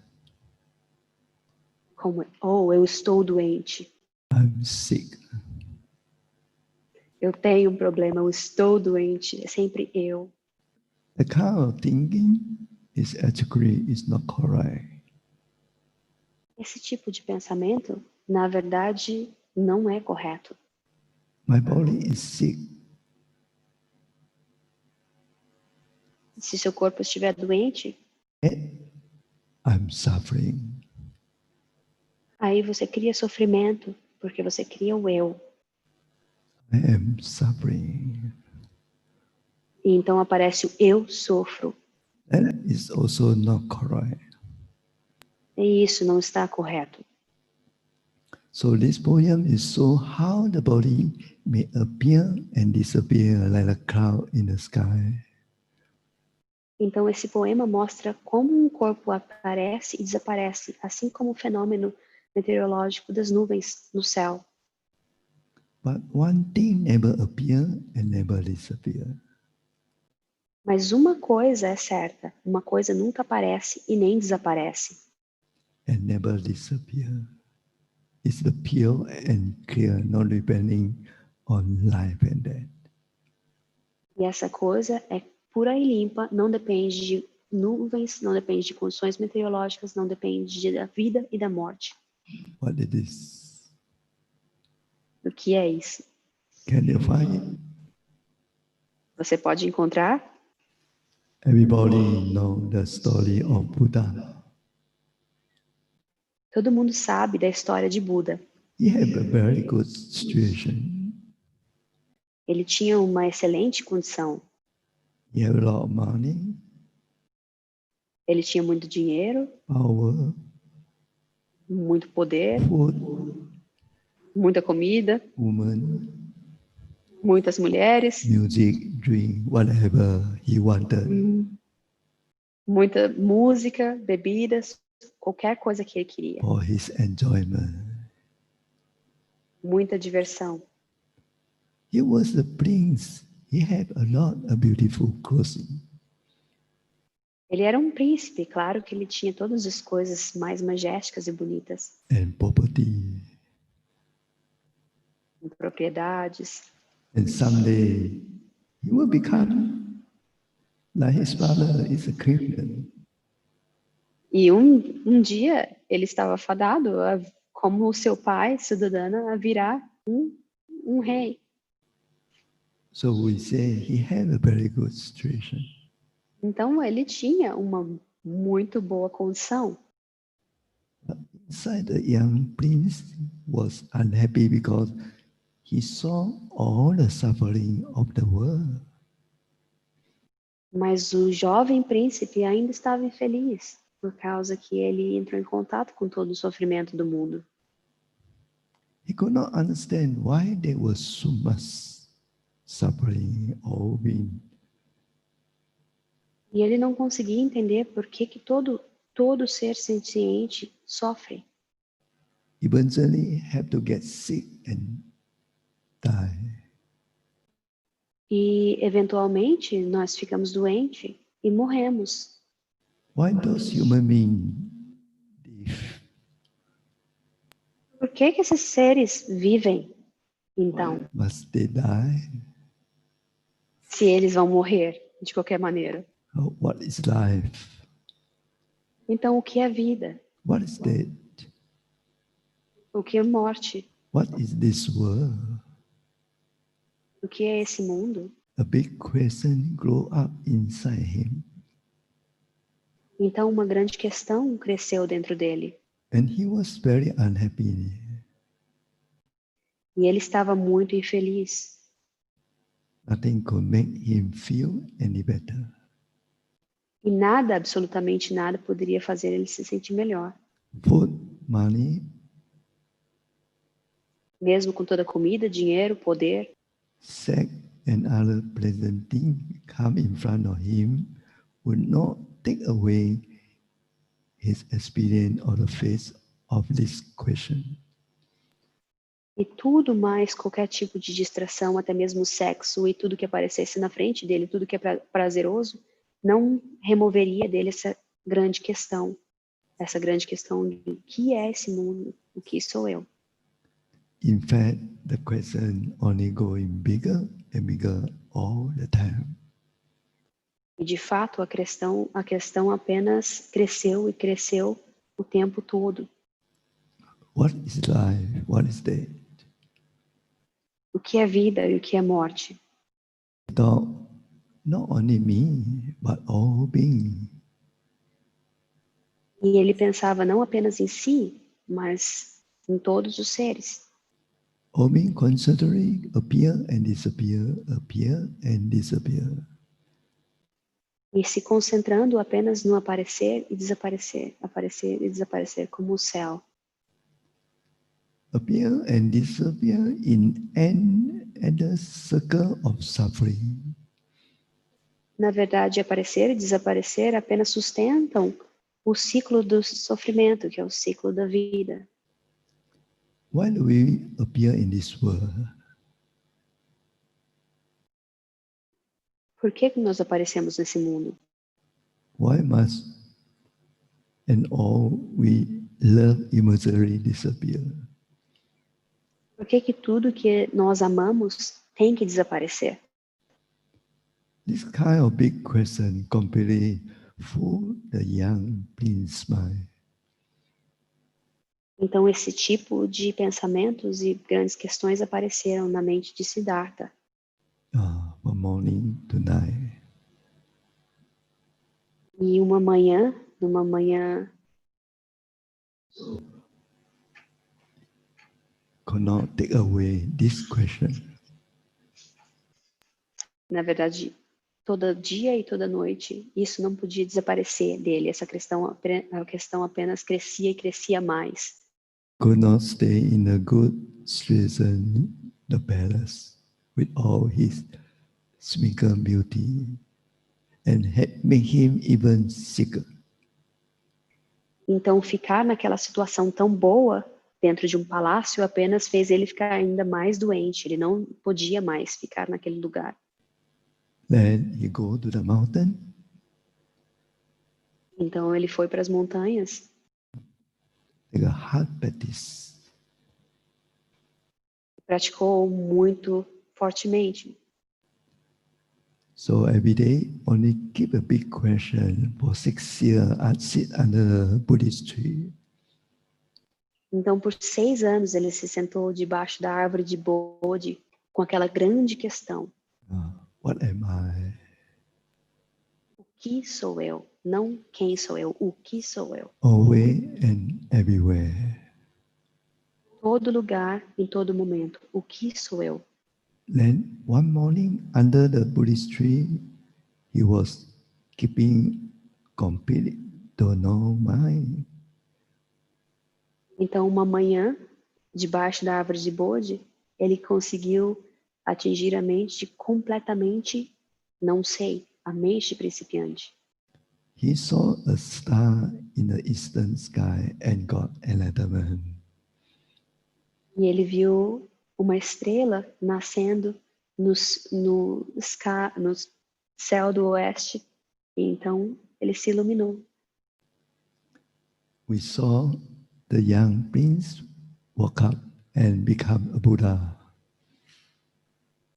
Como, eu estou doente. I'm sick. Eu tenho um problema, eu estou doente. É sempre eu. The kind of thinking is actually is not correct. Esse tipo de pensamento, na verdade, não é correto. My body is sick. Se seu corpo estiver doente, I'm suffering. aí você cria sofrimento, porque você cria o eu. I am suffering. E então aparece o eu sofro. That is also not correct. E isso não está correto. So this poem is so how the body may appear and disappear like a cloud in the sky. Então esse poema mostra como um corpo aparece e desaparece, assim como o fenômeno meteorológico das nuvens no céu. But one thing never appear and never disappear. Mas uma coisa é certa, uma coisa nunca aparece e nem desaparece. And never disappear. It's the pure and clear, not depending on life and death. E essa coisa é pura e limpa, não depende de nuvens, não depende de condições meteorológicas, não depende da vida e da morte. What it is? O que é isso? Can you find it? Você pode encontrar? Everybody know the story of Buddha. Todo mundo sabe da história de Buda. He had a very good situation. Ele tinha uma excelente condição. He had a lot of money, Ele tinha muito dinheiro, power, muito poder, food, muita comida, woman, muitas mulheres, music, drink, whatever he wanted. muita música, bebidas, qualquer coisa que ele queria. For his enjoyment. Muita diversão. He was the prince. He had a lot of beautiful clothing. Ele era um príncipe, claro que ele tinha todas as coisas mais majesticas e bonitas. And property. Propriedades. And someday he will become like his father is a Christian. E um dia ele estava fadado, como o seu pai, Suddhodana, a virar um rei. So we say he had a very good situation. Então ele tinha uma muito boa condição. Inside the young prince was unhappy because he saw all the suffering of the world. Mas o jovem príncipe ainda estava infeliz, por causa que ele entrou em contato com todo o sofrimento do mundo. He could not understand why there was so much suffering or pain. E ele não conseguia entender por que todo ser senciente sofre. Eventually have to get sick and die. E, eventualmente, nós ficamos doentes e morremos. Why those human beings live? Por que esses seres vivem, então, Must they die? se eles vão morrer de qualquer maneira? What is life? Então, o que é vida? What is death? O que é morte? What is this world? O que é esse mundo? A big question grew up inside him. Então, uma grande questão cresceu dentro dele. And he was very unhappy. E ele estava muito infeliz. Nothing could make him feel any better. E nada, absolutamente nada, poderia fazer ele se sentir melhor. Food, money, mesmo com toda a comida, dinheiro, poder. Sex and other pleasant things come in front of him would not take away his experience or the face of this question. E tudo mais, qualquer tipo de distração, até mesmo o sexo e tudo que aparecesse na frente dele, tudo que é prazeroso, não removeria dele essa grande questão de o que é esse mundo, o que sou eu. In fact, the question only going bigger and bigger all the time. E de fato, a questão apenas cresceu e cresceu o tempo todo. What is life? What is death? O que é vida e o que é morte? Thought, not only me, but all beings. E ele pensava não apenas em si, mas em todos os seres. All beings constantly appear and disappear, appear and disappear. E se concentrando apenas no aparecer e desaparecer, aparecer e desaparecer, como o céu. Appear and disappear in an endless circle of suffering. Na verdade, aparecer e desaparecer apenas sustentam o ciclo do sofrimento, que é o ciclo da vida. Why do we appear in this world? Por que nós aparecemos nesse mundo? Why must and all we love immediately disappear? Por que tudo que nós amamos tem que desaparecer? This kind of big question completely fooled the young prince's mind. Então, esse tipo de pensamentos e grandes questões apareceram na mente de Siddhartha. From morning to night. E numa manhã Could not take away this question. na verdade, todo dia e toda noite, isso não podia desaparecer dele. Essa questão apenas crescia e crescia mais. Could not stay in a good situation, the palace, with all his smickle beauty, and had made him even sicker. Então, ficar naquela situação tão boa dentro de um palácio apenas fez ele ficar ainda mais doente. Ele não podia mais ficar naquele lugar. Then he go to the mountain. Então, ele foi para as montanhas, Take a hard practice. praticou muito fortemente. So every day, only keep a big question for 6 years and sit under the Buddhist tree. Então, por 6 anos, ele se sentou debaixo da árvore de Bodhi com aquela grande questão. What am I? O que sou eu? Não quem sou eu, o que sou eu? Always and everywhere. Todo lugar, em todo momento. O que sou eu? Then one morning, under the Buddhist tree, he was keeping complete to no mind. Então, uma manhã, debaixo da árvore de Bodhi, ele conseguiu atingir a mente completamente, não sei, a mente principiante. He saw a star in the eastern sky and got enlightenment. E ele viu uma estrela nascendo no céu do oeste. E então, ele se iluminou. We saw the young prince woke up and become a Buddha.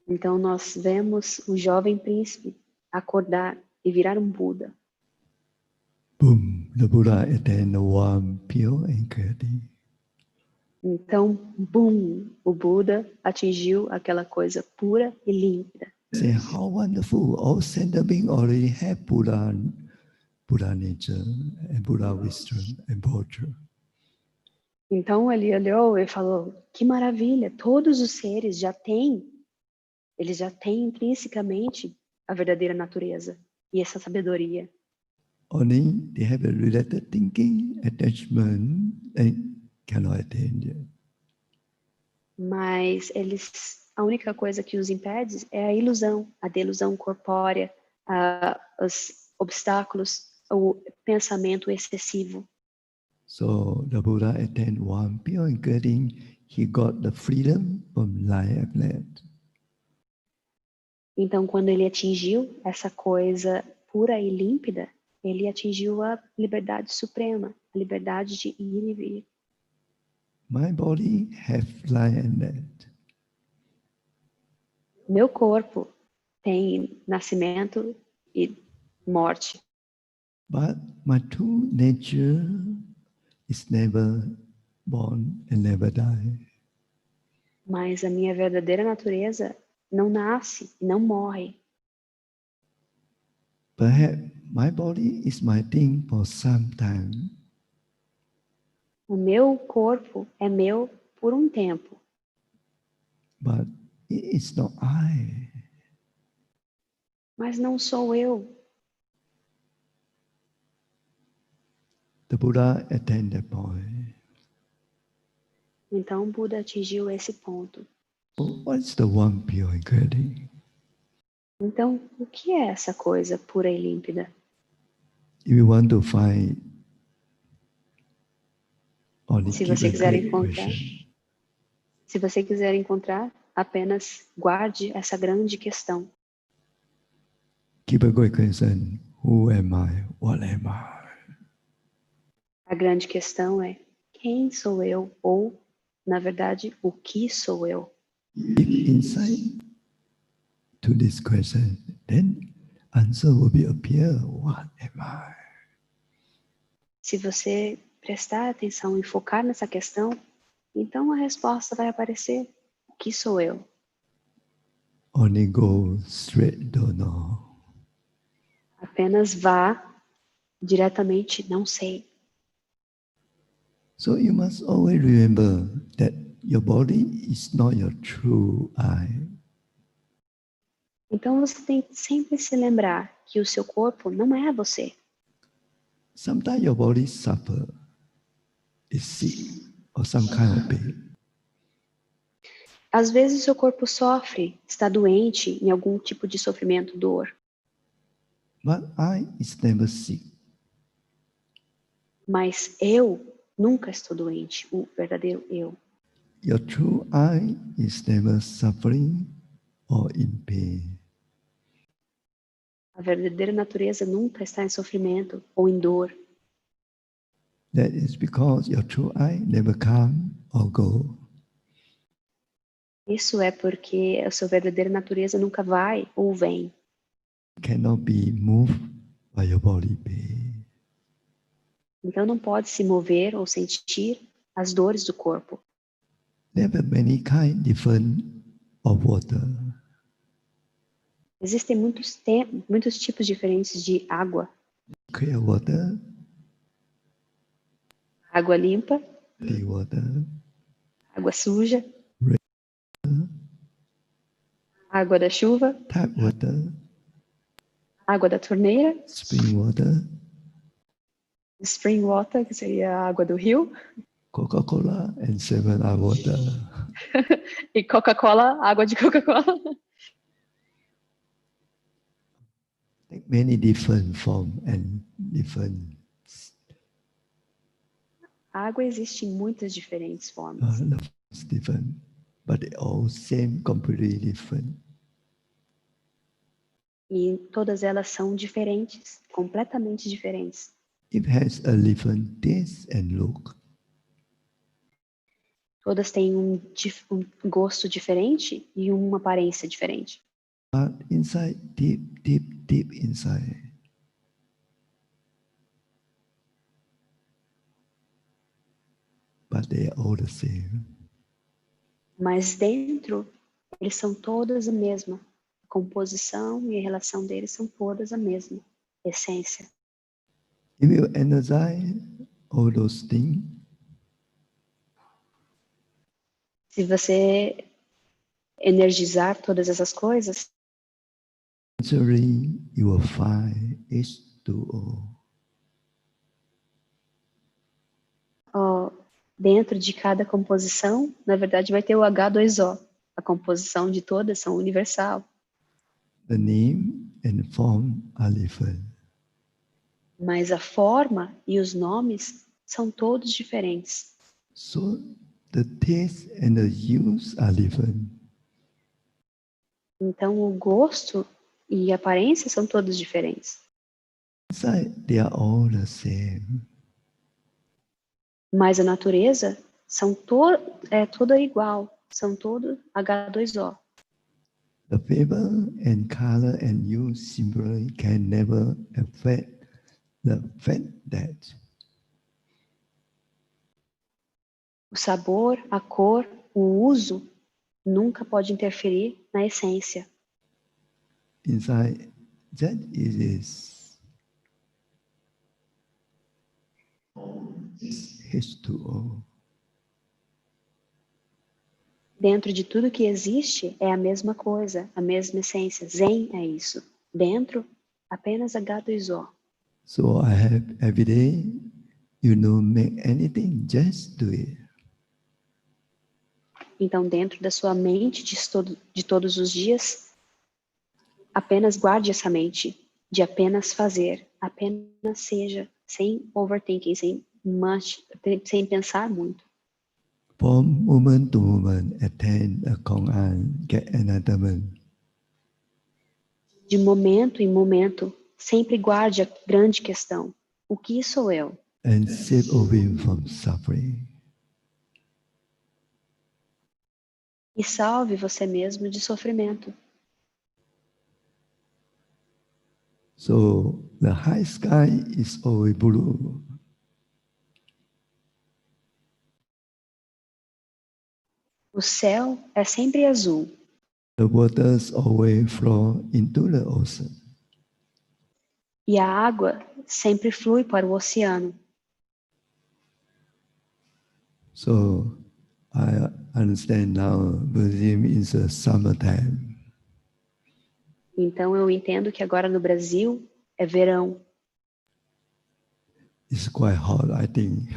Então, nós vemos o jovem príncipe acordar e virar um Buda. Boom, the Buddha attained the warm, pure and clarity. Então, boom, o Buda atingiu aquela coisa pura e límpida. Say, how wonderful, all sentient beings already have Buddha nature and Buddha wisdom and poetry. Então, ele olhou e falou, que maravilha, todos os seres eles já têm intrinsecamente a verdadeira natureza e essa sabedoria. Only they have a related thinking, attachment, and cannot attain yet. mas a única coisa que os impede é a ilusão, a delusão corpórea, os obstáculos, o pensamento excessivo. So the Buddha attained one pure and getting, he got the freedom from life and death. Então, quando ele atingiu essa coisa pura e límpida, ele atingiu a liberdade suprema, a liberdade de ir e vir. My body have life and death. Meu corpo tem nascimento e morte, But my true nature is never born and never die. mas a minha verdadeira natureza não nasce e não morre. Perhaps my body is my thing for some time, O meu corpo é meu por um tempo, but it is not I. mas não sou eu. The Buddha attained that point. Então, Buda atingiu esse ponto. So what is the one pure and getting? Então, o que é essa coisa pura e límpida? If you want to find only Se keep você a quiser great encontrar, question. se você quiser encontrar, apenas guarde essa grande questão. Keep a great question. Who am I? What am I? A grande questão é: quem sou eu? Ou, na verdade, o que sou eu? If insight to this question, then answer will be appear. What am I? Se você prestar atenção e focar nessa questão, então a resposta vai aparecer. O que sou eu? Only go straight to know. Apenas vá diretamente, não sei. So you must always remember that your body is not your true I. Então você tem que sempre se lembrar que o seu corpo não é você. Sometimes your body suffer, is sick, or some kind of pain. Às vezes o seu corpo sofre, está doente em algum tipo de sofrimento, dor. But I is never sick. Mas eu nunca estou doente, o verdadeiro eu. Your true I is never suffering or in pain. A verdadeira natureza nunca está em sofrimento ou em dor. That is because your true I never come or go. Isso é porque a sua verdadeira natureza nunca vai ou vem. Cannot be moved by your body pain. Então não pode se mover ou sentir as dores do corpo. There are many kind different of water. Existem muitos tipos diferentes de água. Clear water, Água limpa, clear water, água suja, rain, água da chuva, tap water, água da torneira, spring water, spring water, que seria a água do rio, Coca-Cola, and 7-Up water. e Coca-Cola, água de Coca-Cola. Many different form and different A água existe em muitas diferentes formas. different, but they all same, completely different. E todas elas são diferentes, completamente diferentes. It has a different taste and look. Todas têm um gosto diferente e uma aparência diferente. But inside, deep inside, but they are all the same. Mas dentro, eles são todas a mesma. A composição e a relação deles são todas a mesma essência. If you energize all those things, Se você energizar todas essas coisas, naturally you will find H2O. dentro de cada composição, na verdade, vai ter o H2O. A composição de todas são universal. The name and form are different. Mas a forma e os nomes são todos diferentes. So the taste and the use are different. Então, o gosto e a aparência são todos diferentes. Inside, they are all the same. Mas a natureza é toda igual. São todos H2O. The flavor and color and use simply can never affect the fact that O sabor, a cor, o uso nunca pode interferir na essência. inside that it is H2O. Dentro de tudo que existe é a mesma coisa, a mesma essência. Zen é isso. Dentro, apenas H2O. So I have every day, make anything, just do it. Então, dentro da sua mente de todos os dias, apenas guarde essa mente de apenas fazer, apenas seja, sem overthinking, sem pensar muito. From moment to moment, attend a Kong-an, get enlightenment. De momento em momento, sempre guarde a grande questão. O que sou eu? And save away from suffering. E salve você mesmo de sofrimento. So the high sky is always blue. O céu é sempre azul. The waters always flow into the ocean. E a água sempre flui para o oceano. So I understand now Brazil is a summertime. Então eu entendo que agora no Brasil é verão. It's quite hot, I think.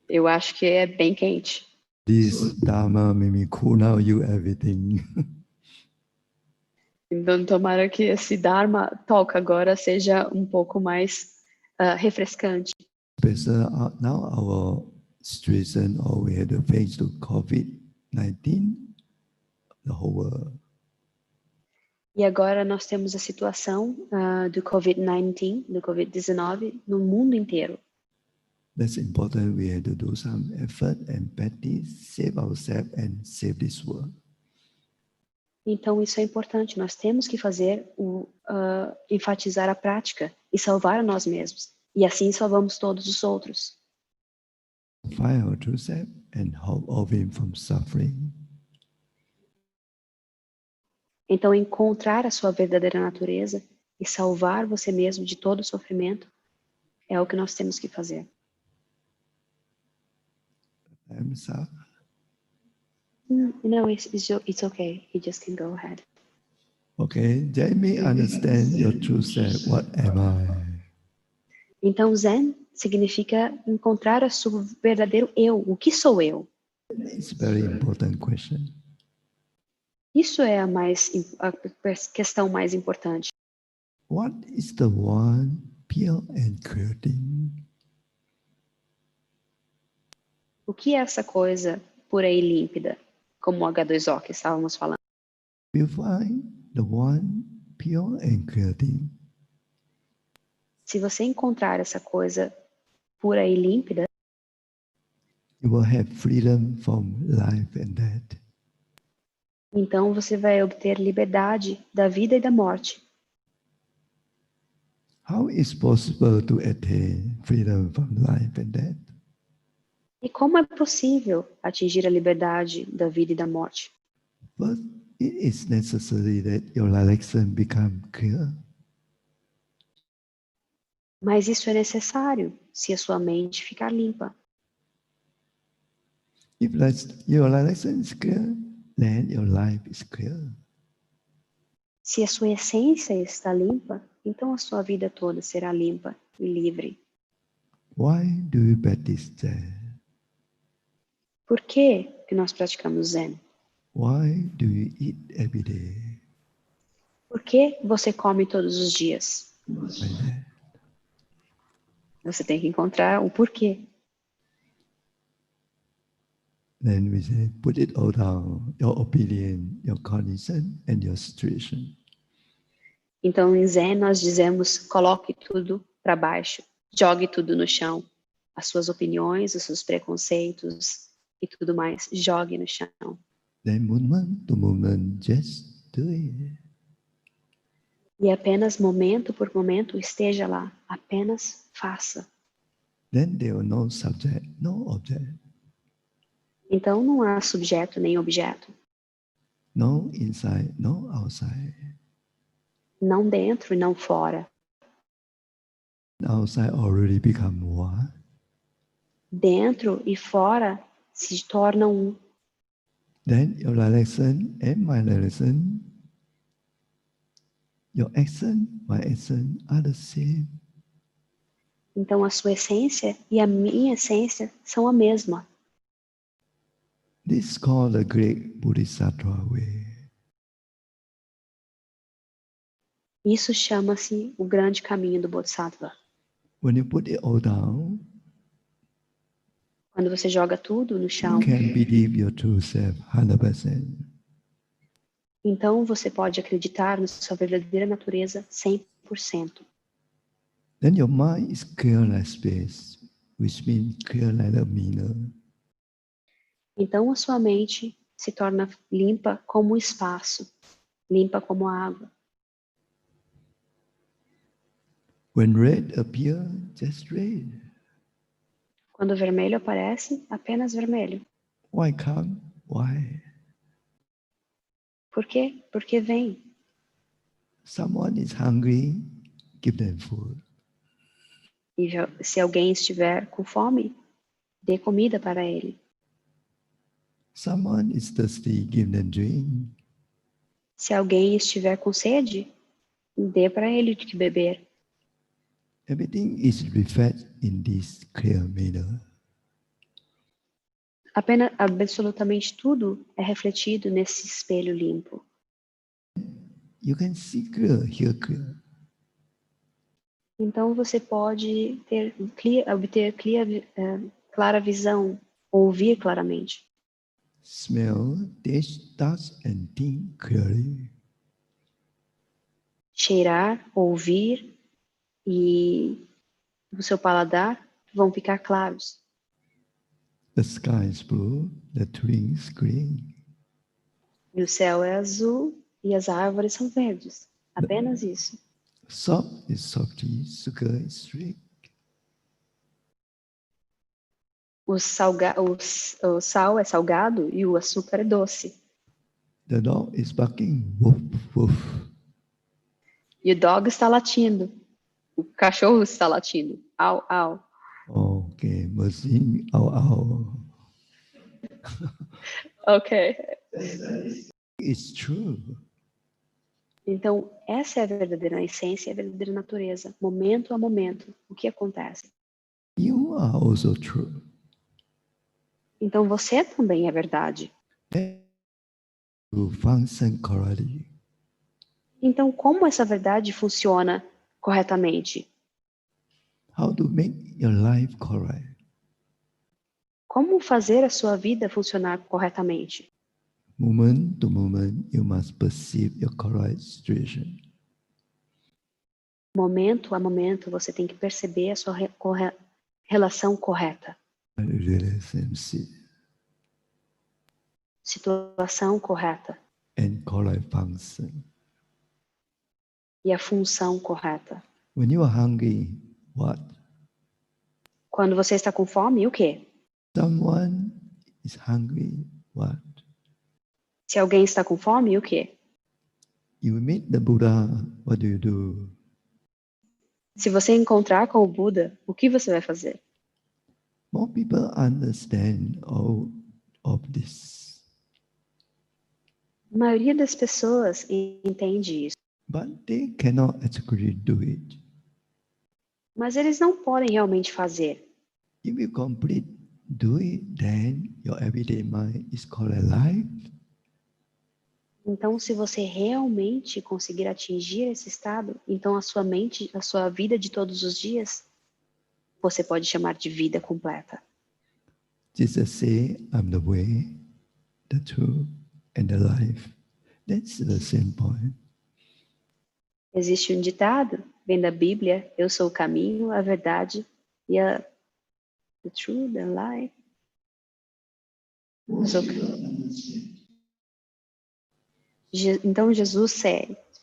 Eu acho que é bem quente. This Dharma made me cool now you everything. Então tomara que esse Dharma Talk agora seja um pouco mais refrescante. Especially now our situation, or we had to face to COVID-19, the whole world. E agora nós temos a situação do COVID-19, do COVID-19 no mundo inteiro. That's important. We have to do some effort and practice, save ourselves and save this world. Então isso é importante. Nós temos que fazer enfatizar a prática e salvar a nós mesmos. E assim salvamos todos os outros. Find our true self and help all him from suffering. Então encontrar a sua verdadeira natureza e salvar você mesmo de todo o sofrimento é o que nós temos que fazer. I'm sorry. No, it's okay. You just can go ahead. Okay, let me understand your true self. What am I? Então, Zen significa encontrar o seu verdadeiro eu. O que sou eu? It's a very important question. Isso é a questão mais importante. What is the one pure and clear thing? O que é essa coisa pura e límpida, como o H2O que estávamos falando? You find the one pure and clear thing. Se você encontrar essa coisa pura e límpida, you will have freedom from life and death. Então você vai obter liberdade da vida e da morte. How is possible to attain freedom from life and death? E como é possível atingir a liberdade da vida e da morte? But it is necessary that your direction become clear. Mas isso é necessário se a sua mente ficar limpa. If your direction is clear, then your life is clear. Se a sua essência está limpa, então a sua vida toda será limpa e livre. Why do you practice that? Por que que nós praticamos Zen? Why do you eat every day? Por que você come todos os dias? Like that. Você tem que encontrar o porquê. Then we say, put it all down, your opinion, your condition, and your situation. Então, em Zen, nós dizemos, coloque tudo para baixo, jogue tudo no chão. As suas opiniões, os seus preconceitos e tudo mais, jogue no chão. Then moment to moment, just do it. E apenas momento por momento, esteja lá. Apenas faça. Then there are no subject, no object, Então, não há subjeto nem objeto. no inside, no outside. Não dentro e não fora. Outside already become one. Dentro e fora se tornam um. Then your direction and my direction, your action, my action are the same. Então, a sua essência e a minha essência são a mesma. This is called the great Bodhisattva way. Isso chama-se o grande caminho do Bodhisattva. When you put it all down, Quando você joga tudo no chão, you can believe your true self 100%. então você pode acreditar na sua verdadeira natureza 100%. Then your mind is clear like space, which means clear like a mirror. Então a sua mente se torna limpa como o espaço, limpa como a água. When red appear, just red. Quando o vermelho aparece, apenas vermelho. Why come? Why? Por quê? Porque vem. Someone is hungry, give them food. E se alguém estiver com fome, dê comida para ele. Someone is thirsty, give them drink. Se alguém estiver com sede, dê para ele de que beber. Everything is reflected in this clear mirror. Absolutamente tudo é refletido nesse espelho limpo. You can see clear, hear clear. Então você pode obter clara visão, ouvir claramente. Smell, taste, touch, and think clearly. Cheirar, ouvir e o seu paladar vão ficar claros. The sky is blue, the tree is green. E o céu é azul e as árvores são verdes. Apenas isso. Salt is salty, sugar is sweet. O sal é salgado e o açúcar é doce. The dog is barking, woof, woof. E o dog está latindo. O cachorro está latindo. Au, au. Okay, machine, ow, ow. Ok. It's true. Então, essa é a verdadeira essência, a verdadeira natureza. Momento a momento, o que acontece. You are also true. Então, você também é verdade. To function correctly. Então, como essa verdade funciona corretamente? How to make your life correct. Como fazer a sua vida funcionar corretamente? Moment to moment, you must perceive your correct situation. Momento a momento, você tem que perceber a sua relação correta. Relationship Situação correta. and correct function. E a função correta. When you are hungry, what? Quando você está com fome, o quê? Someone is hungry, what? Se alguém está com fome, o quê? You meet the Buddha, what do you do? Se você encontrar com o Buda, o que você vai fazer? More people understand all of this, A maioria das pessoas entende isso, but they cannot actually do it. mas eles não podem realmente fazer. If you complete do it, then your everyday mind is called alive. Então, se você realmente conseguir atingir esse estado, então a sua mente, a sua vida de todos os dias, você pode chamar de vida completa. Jesus say, I'm the way, the truth, and the life. That's the same point. Existe um ditado, vem da Bíblia, eu sou o caminho, a verdade e the truth, the life. Então Jesus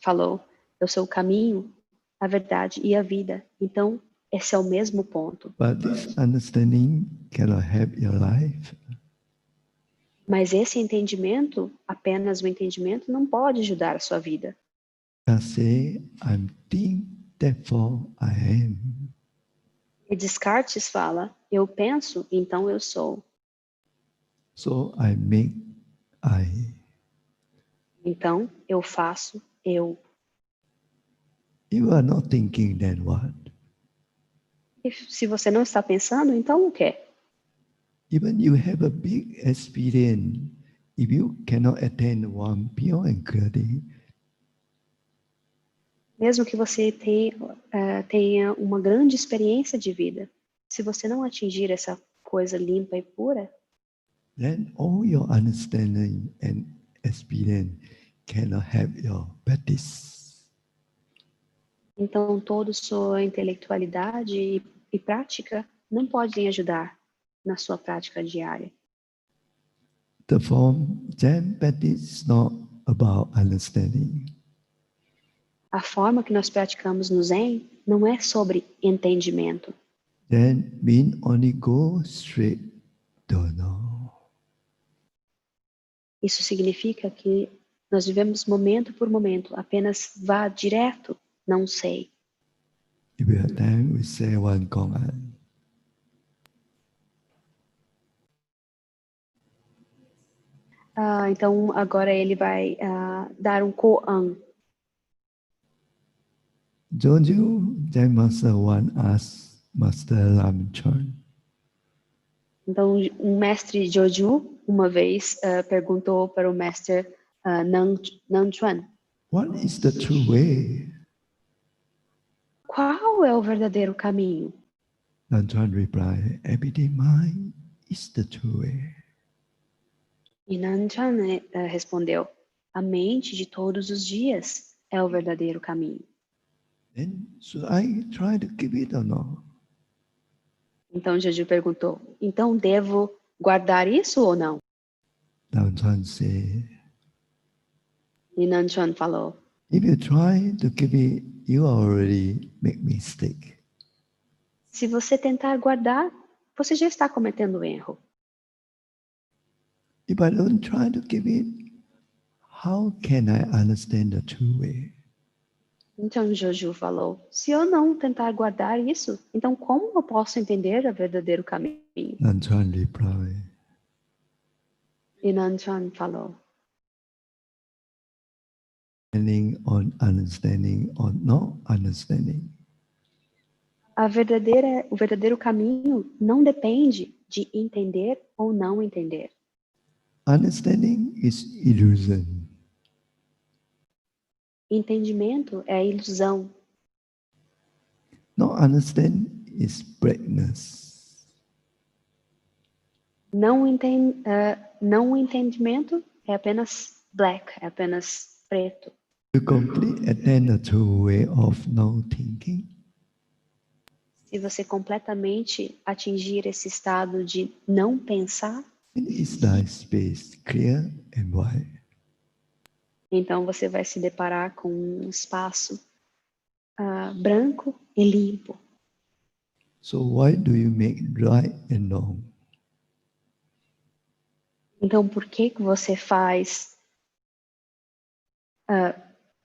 falou, eu sou o caminho, a verdade e a vida. Então esse é o mesmo ponto. But this understanding cannot help your life. Mas esse entendimento, apenas o entendimento, não pode ajudar a sua vida. Just say, I'm think, therefore I am. E Descartes fala, eu penso, então eu sou. So I make I. Então eu faço, eu. You are not thinking, then what? E se você não está pensando, então o quê? Even you have a big experience, if you cannot attain one pure and clearly, Mesmo que você tenha uma grande experiência de vida, se você não atingir essa coisa limpa e pura, then all your understanding and experience cannot help your practice. então toda sua intelectualidade e prática não podem ajudar na sua prática diária. The form Zen practice is not about understanding. A forma que nós praticamos no Zen não é sobre entendimento. Then mean only go straight to know. Isso significa que nós vivemos momento por momento, apenas vá direto, não sei. If we have time, we say one koan. Então agora ele vai dar um koan. Joju Zen Master one asked Master Ramchon, Então um mestre Joju uma vez perguntou para o mestre Nanchuan, what is the true way? qual é o verdadeiro caminho? Nanchuan replied, everyday mind is the true way. E Nanchuan respondeu, a mente de todos os dias é o verdadeiro caminho. Then should I try to keep it or not? Então Joju perguntou, então devo guardar isso ou não? Nanchuan said, E Nanchuan falou, if you try to keep it, you already make mistake. se você tentar guardar, você já está cometendo erro. If I don't try to keep it, how can I understand the true way? Então Joju falou, se eu não tentar guardar isso, então como eu posso entender o verdadeiro caminho? Nanchuan replied, E Nanchuan falou, depending on understanding or not understanding. o verdadeiro caminho não depende de entender ou não entender. Understanding is illusion. Entendimento é ilusão. Not understand is blackness. Não entendimento é apenas black, é apenas preto. To complete attain the true way of no thinking, Se você completamente atingir esse estado de não pensar, it is thy space clear and wide. então você vai se deparar com um espaço branco e limpo. So why do you make right and wrong? Então por que você faz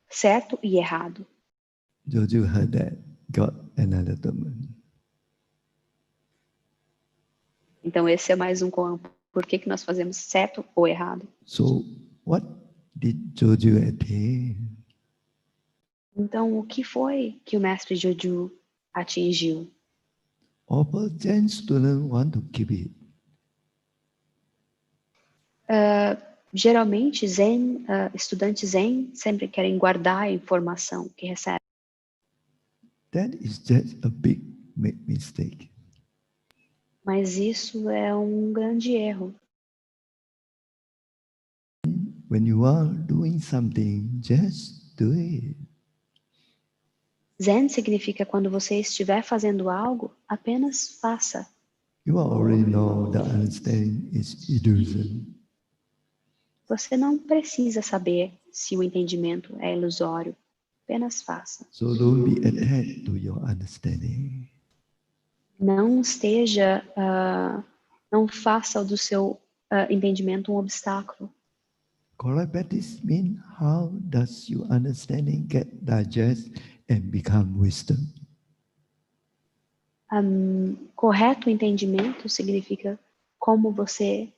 certo e errado? Joju heard that, got another domain. Então esse é mais um campo. Por que nós fazemos certo ou errado? So what did Joju attain? Então o que foi que o mestre Joju atingiu? All Zen students want to keep it, Geralmente, estudantes Zen sempre querem guardar a informação que recebem. That is just a big mistake. Mas isso é um grande erro. When you are doing something, just do it. Zen significa quando você estiver fazendo algo, apenas faça. You already know the understanding is illusion. Você não precisa saber se o entendimento é ilusório. Apenas faça. So don't be attached to your understanding. Não não faça do seu entendimento um obstáculo. Correct practice means how does your understanding get digest and become wisdom? Correto entendimento significa como você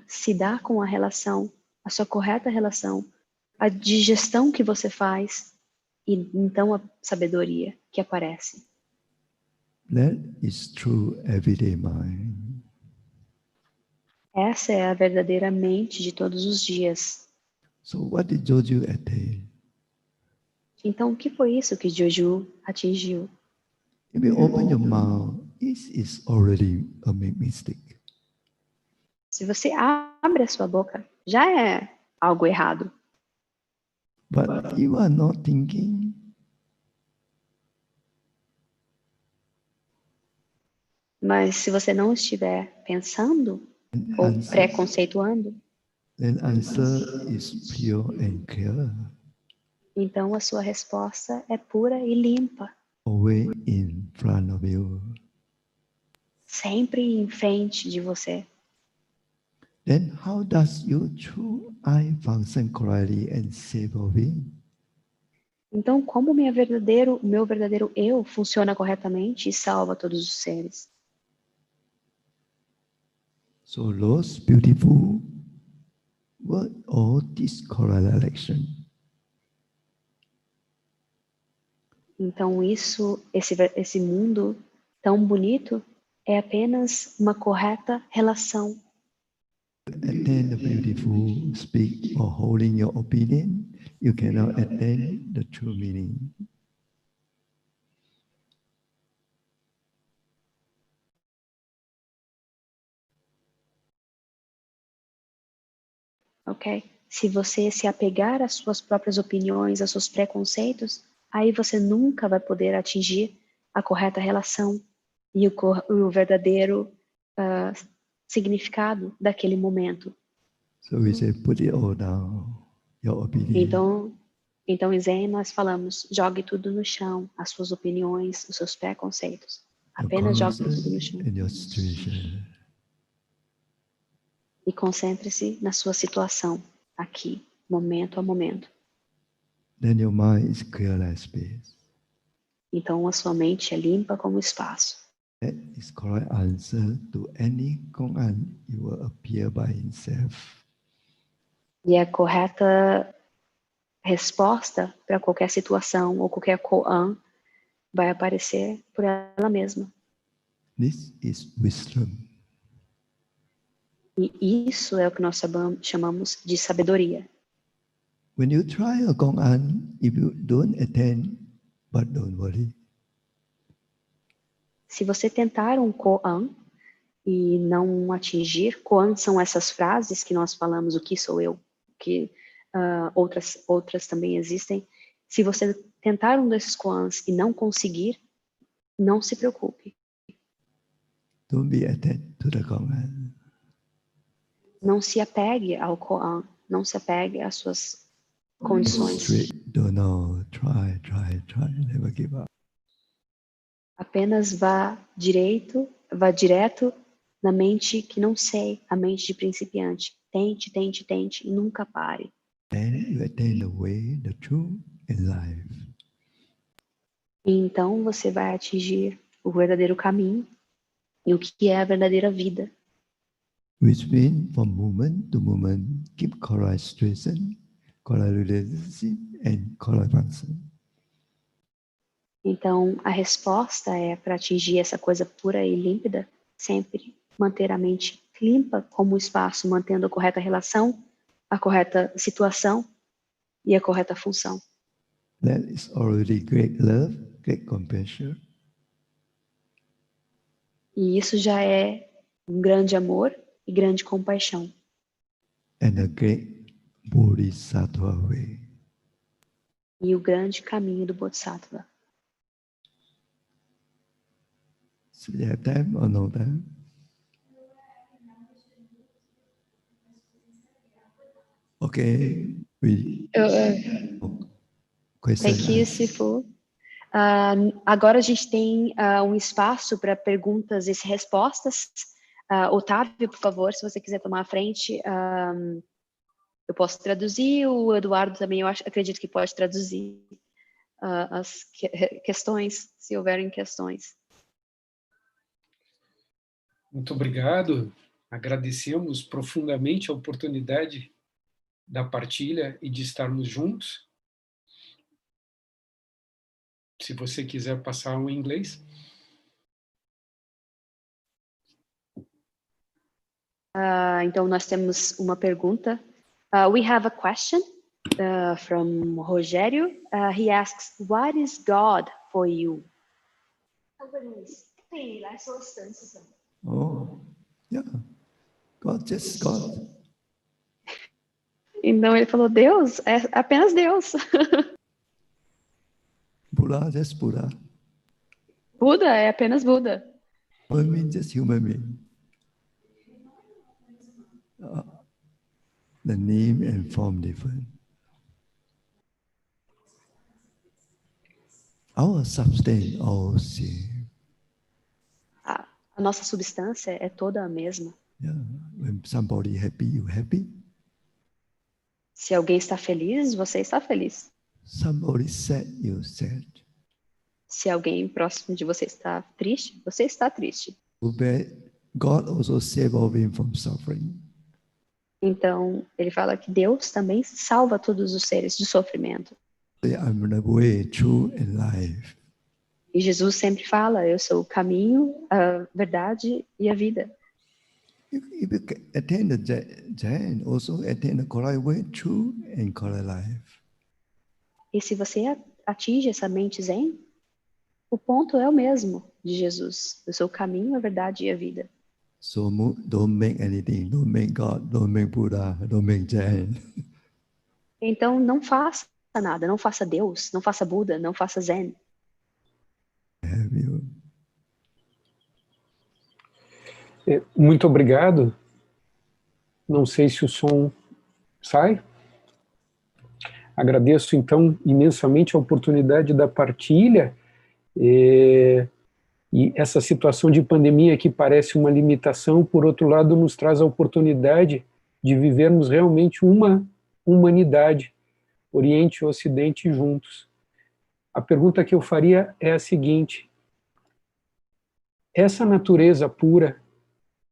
se dá com a relação, a sua correta relação, a digestão que você faz e então a sabedoria que aparece. That is true everyday mind. Essa é a verdadeira mente de todos os dias. So what did Joju attain? Então, o que foi isso que Joju atingiu? If you open your mouth, it is already a mistake. Se você abre a sua boca, já é algo errado. But you are not thinking. Mas se você não estiver pensando ou preconceituando, Then answer is pure and clear. então a sua resposta é pura e limpa. Always in front of you. Sempre em frente de você. Then how does your true I function correctly and save of it? Então, como meu verdadeiro eu funciona corretamente e salva todos os seres? So those beautiful words or this correlation. Então, esse mundo tão bonito é apenas uma correta relação. Attain the beautiful speak or holding your opinion, you cannot attain the true meaning. Ok? Se você se apegar às suas próprias opiniões, aos seus preconceitos, aí você nunca vai poder atingir a correta relação e o verdadeiro significado daquele momento. So we say, put it all down, your opinion. Então em Zen nós falamos, jogue tudo no chão, as suas opiniões, os seus preconceitos. Apenas jogue tudo no chão. And your situation. E concentre-se na sua situação, aqui, momento a momento. Then your mind is clear like space. Então a sua mente é limpa como espaço. That is correct answer to any koan you will appear by himself. E a correta resposta para qualquer situação ou qualquer koan vai aparecer por ela mesma. This is wisdom. E isso é o que nós chamamos de sabedoria. When you try a koan, if you don't attend, but don't worry. Se você tentar um koan e não atingir, koan são essas frases que nós falamos, o que sou eu, que outras também existem. Se você tentar um desses koans e não conseguir, não se preocupe. Don't be attached to the koan. Não se apegue ao koan, não se apegue às suas condições. Straight, don't know, try, never give up. Apenas vá direto na mente que não sei, a mente de principiante. Tente e nunca pare. Then you attain the way, the truth, and life. E então você vai atingir o verdadeiro caminho e o que é a verdadeira vida. Which means from moment to moment, keep correct situation, correct relationship, and correct function. Então, a resposta é para atingir essa coisa pura e límpida, sempre manter a mente limpa como o espaço, mantendo a correta relação, a correta situação e a correta função. That is already great love, great compassion. E isso já é um grande amor e grande compaixão. And a great bodhisattva way. E o grande caminho do Bodhisattva. So you have time or no time? Okay, question. Thank you, Sifu. Agora a gente tem um espaço para perguntas e respostas. Otávio, por favor, se você quiser tomar a frente, eu posso traduzir. O Eduardo também, eu acredito que pode traduzir as questões, se houverem questões. Muito obrigado. Agradecemos profundamente a oportunidade da partilha e de estarmos juntos. Se você quiser passar em inglês. Então, nós temos uma pergunta. We have a question from Rogério. He asks, what is God for you? Oh, yeah. God, just God. Então, ele falou, Deus, é apenas Deus. Buddha, just Buddha. Buda é apenas Buda. Human being, just human being. The name and form different. Our substance all same. A nossa substância é toda a mesma. Yeah. When somebody happy, you happy. Se alguém está feliz, você está feliz. Somebody sad, you sad. Se alguém próximo de você está triste, você está triste. God also save all beings from suffering. Então, ele fala que Deus também salva todos os seres do sofrimento. I'm the way, truth, and life. E Jesus sempre fala, eu sou o caminho, a verdade e a vida. If you attain the Zen, also attain the correct way, truth, and correct life. E se você atinge essa mente Zen, o ponto é o mesmo de Jesus. Eu sou o caminho, a verdade e a vida. So don't make anything, don't make God, don't make Buddha, don't make Zen. Então não faça nada, não faça Deus, não faça Buda, não faça Zen. Have you? Muito obrigado. Não sei se o som sai. Agradeço, então, imensamente a oportunidade da partilha. E essa situação de pandemia que parece uma limitação, por outro lado, nos traz a oportunidade de vivermos realmente uma humanidade, Oriente e Ocidente juntos. A pergunta que eu faria é a seguinte: essa natureza pura,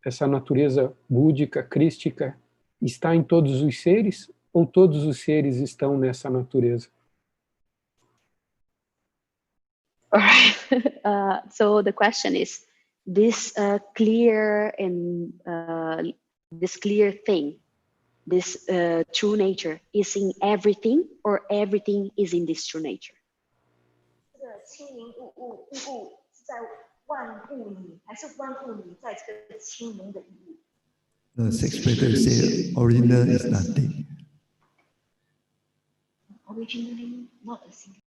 essa natureza búdica, crística, está em todos os seres ou todos os seres estão nessa natureza? All right. So the question is, this clear and this clear thing, this true nature, is in everything, or everything is in this true nature? The sixth paper say original is nothing. Originally not a single.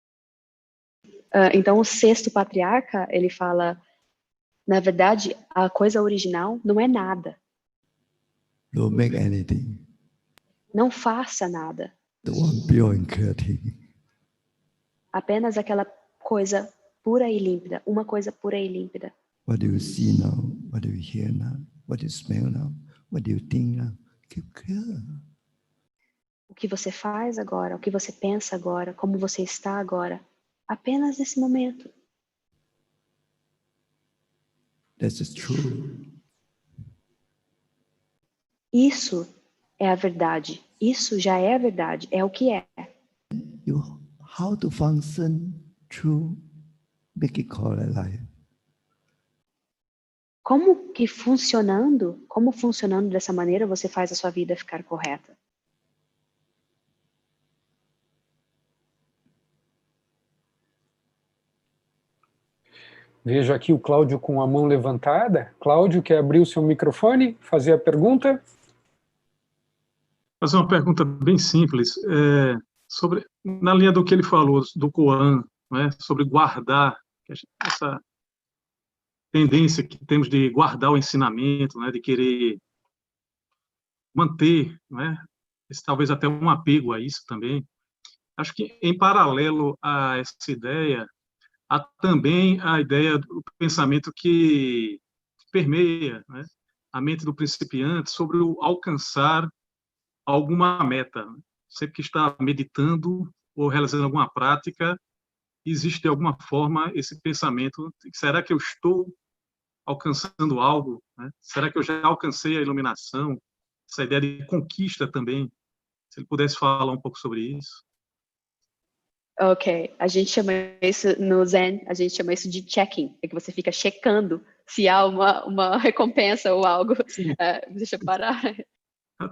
Então o sexto patriarca, ele fala, na verdade, a coisa original não é nada. Don't make anything. Não faça nada. The one pure and clear thing. Apenas aquela coisa pura e límpida, uma coisa pura e límpida. What do you see now? What do you hear now? What do you smell now? What do you think now? Keep clear. O que você faz agora, o que você pensa agora, como você está agora, apenas nesse momento. That's the truth. Isso é a verdade. Isso já é a verdade. É o que é. How to function through make it correct life. como funcionando dessa maneira você faz a sua vida ficar correta? Vejo aqui o Cláudio com a mão levantada. Cláudio, quer abrir o seu microfone, fazer a pergunta? Fazer uma pergunta bem simples, na linha do que ele falou, do Koan, né, sobre guardar, essa tendência que temos de guardar o ensinamento, né, de querer manter, né, talvez até um apego a isso também. Acho que, em paralelo a essa ideia, há também a ideia do pensamento que permeia, né, a mente do principiante sobre o alcançar alguma meta. Sempre que está meditando ou realizando alguma prática, existe de alguma forma esse pensamento: será que eu estou alcançando algo? Né? Será que eu já alcancei a iluminação? Essa ideia de conquista também. Se ele pudesse falar um pouco sobre isso. Ok, a gente chama isso no Zen, a gente chama isso de checking, é que você fica checando se há uma recompensa ou algo. Deixa eu parar.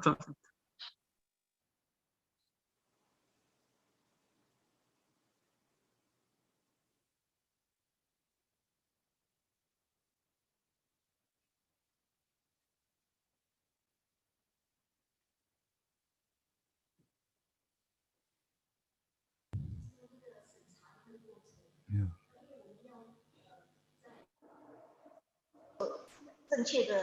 Tá. Yeah. 正确的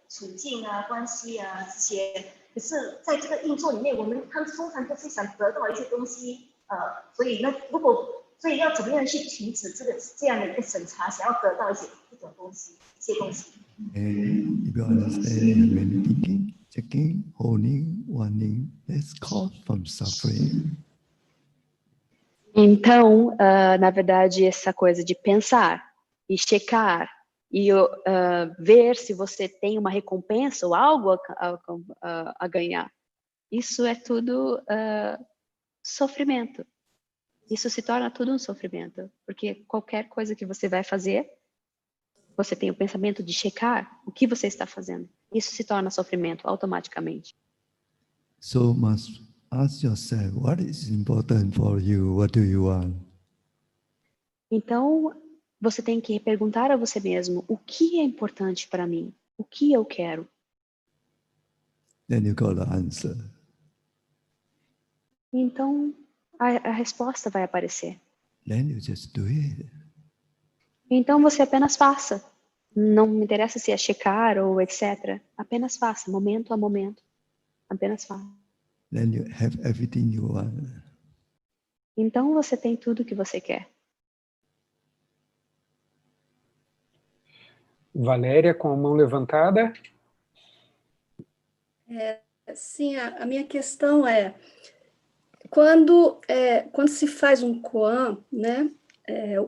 处境啊、关系啊这些，可是在这个运作里面，他们通常都是想得到一些东西，所以所以要怎么样去停止这样的一个审查，想要得到一些东西。 And if you understand meditating, checking, holding, wanting, that's cause from suffering. Então, na verdade, essa coisa de pensar e checar e ver se você tem uma recompensa ou algo a ganhar, isso é tudo sofrimento. Isso se torna tudo um sofrimento, porque qualquer coisa que você vai fazer, você tem o pensamento de checar o que você está fazendo. Isso se torna sofrimento automaticamente. So must ask yourself, what is important for you? What do you want? Então, você tem que perguntar a você mesmo, o que é importante para mim? O que eu quero? Then you got the answer. Então, a resposta vai aparecer. Then you just do it. Então, você apenas faça. Não me interessa se é checar ou etc. Apenas faça, momento a momento. Apenas faça. Then you have everything you want. Então, você tem tudo o que você quer. Valéria, com a mão levantada. Sim, a minha questão é, quando se faz um koan, né?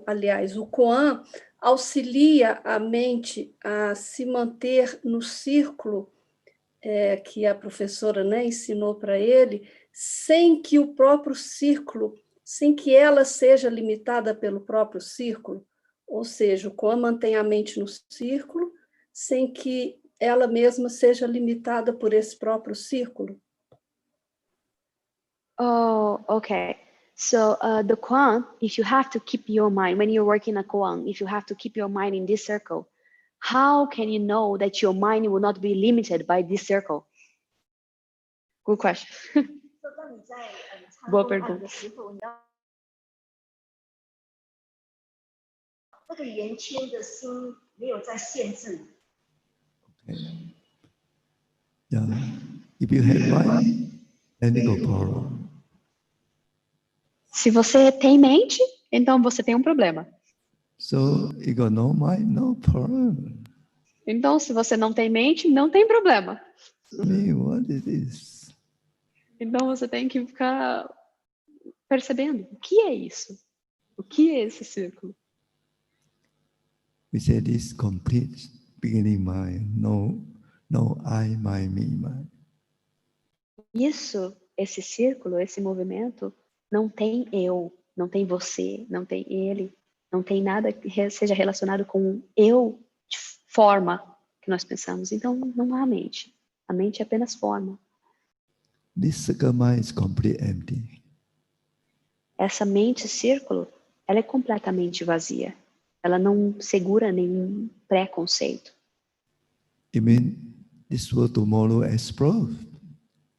Aliás, o koan auxilia a mente a se manter no círculo que a professora, né, ensinou para ele, sem que o próprio círculo, sem que ela seja limitada pelo próprio círculo. Ou seja, o koan mantém a mente no círculo, sem que ela mesma seja limitada por esse próprio círculo. Oh, okay. So the koan, if you have to keep your mind, when you're working a koan, if you have to keep your mind in this circle, how can you know that your mind will not be limited by this circle? Good question. Boa pergunta. Yeah. If you have mind, then you go problem. Se você tem mente, então você tem um problema. So you got no mind, no problem. Então, se você não tem mente, não tem problema. What is this? Então, você tem que ficar percebendo, o que é isso? O que é esse círculo? We say this complete beginning mind, no I, my, me, my. Isso, esse círculo, esse movimento, não tem eu, não tem você, não tem ele, não tem nada que seja relacionado com eu forma que nós pensamos. Então, não há mente. A mente é apenas forma. This circle mind is completely empty. Essa mente círculo, ela é completamente vazia. Ela não segura nenhum preconceito. It means this world tomorrow explode.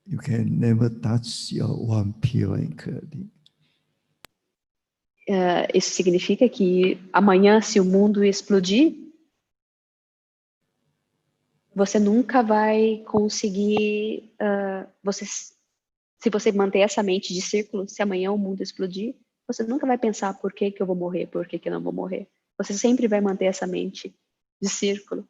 You can never touch your one pure and clearly. Isso significa que amanhã, se o mundo explodir, você nunca vai conseguir, se você manter essa mente de círculo, se amanhã o mundo explodir, você nunca vai pensar por que eu vou morrer, por que eu não vou morrer. Você sempre vai manter essa mente de círculo.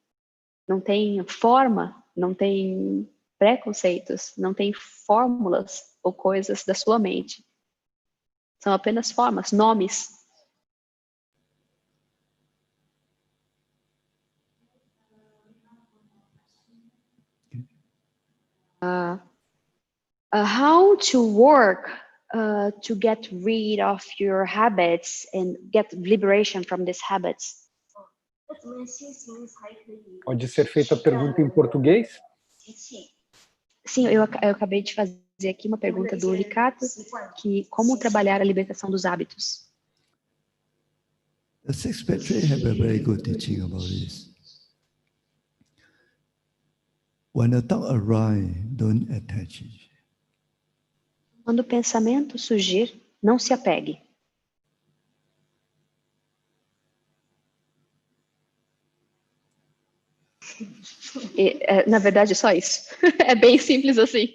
Não tem forma, não tem preconceitos, não tem fórmulas ou coisas da sua mente. São apenas formas, nomes. How to work to get rid of your habits and get liberation from these habits? Pode ser feita a pergunta em português? Sim, eu acabei de fazer aqui uma pergunta do Ricardo, que como trabalhar a libertação dos hábitos. The sixth patriarch have a very good teaching about this. When a thought arises, don't attach it. Quando o pensamento surgir, não se apegue. Na verdade, é só isso. É bem simples assim.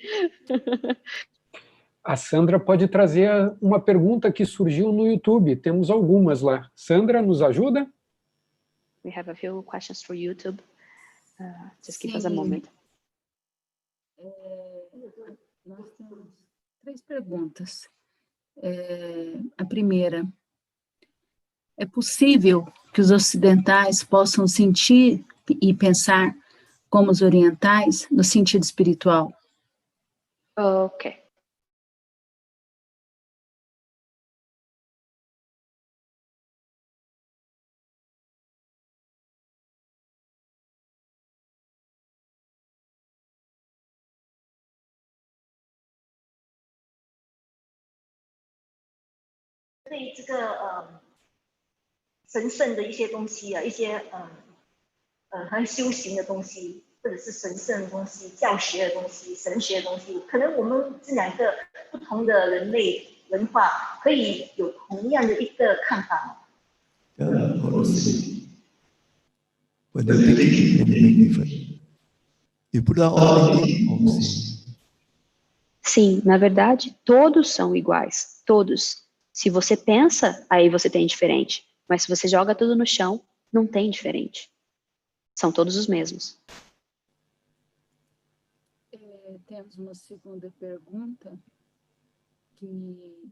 A Sandra pode trazer uma pergunta que surgiu no YouTube. Temos algumas lá. Sandra, nos ajuda? We have a few questions for YouTube. Just give us a moment. Nós temos 3 perguntas. A primeira, é possível que os ocidentais possam sentir e pensar como os orientais no sentido espiritual? Ok. When you think it make difference. You put out all the Sim, na verdade, todos são iguais. Todos. Se você pensa, aí você tem diferente. Mas se você joga tudo no chão, não tem diferente. São todos os mesmos. Temos uma segunda pergunta, que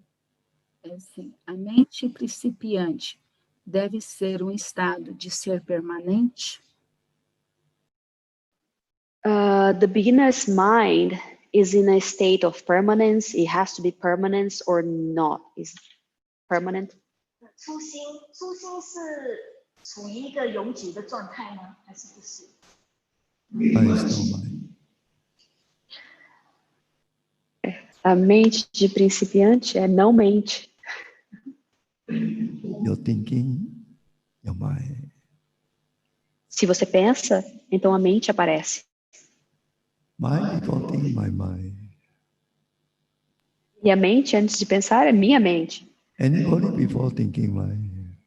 é assim, a mente principiante deve ser um estado de ser permanente? The beginner's mind is in a state of permanence. It has to be permanent or not. Is permanent? 初心是处于一个永久的状态吗？还是不是？ A mente de principiante é não mente. Your thinking, your mind. Se você pensa, então a mente aparece. My before thinking, my mind. E a mente, antes de pensar, é minha mente. Anybody before thinking, mind.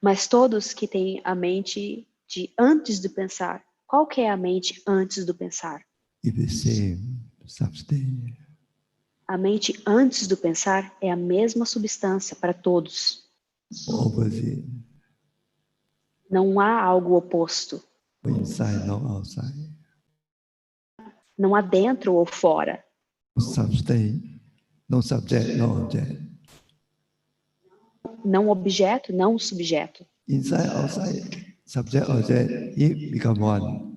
Mas todos que têm a mente de antes de pensar, qual que é a mente antes do pensar? It's the same substance. A mente antes do pensar é a mesma substância para todos. Opposite. Não há algo oposto. Inside, not outside. Não há dentro ou fora. No substance, no subject, no object. Não objeto, não subjeto. Inside, outside, subject, object, it become one.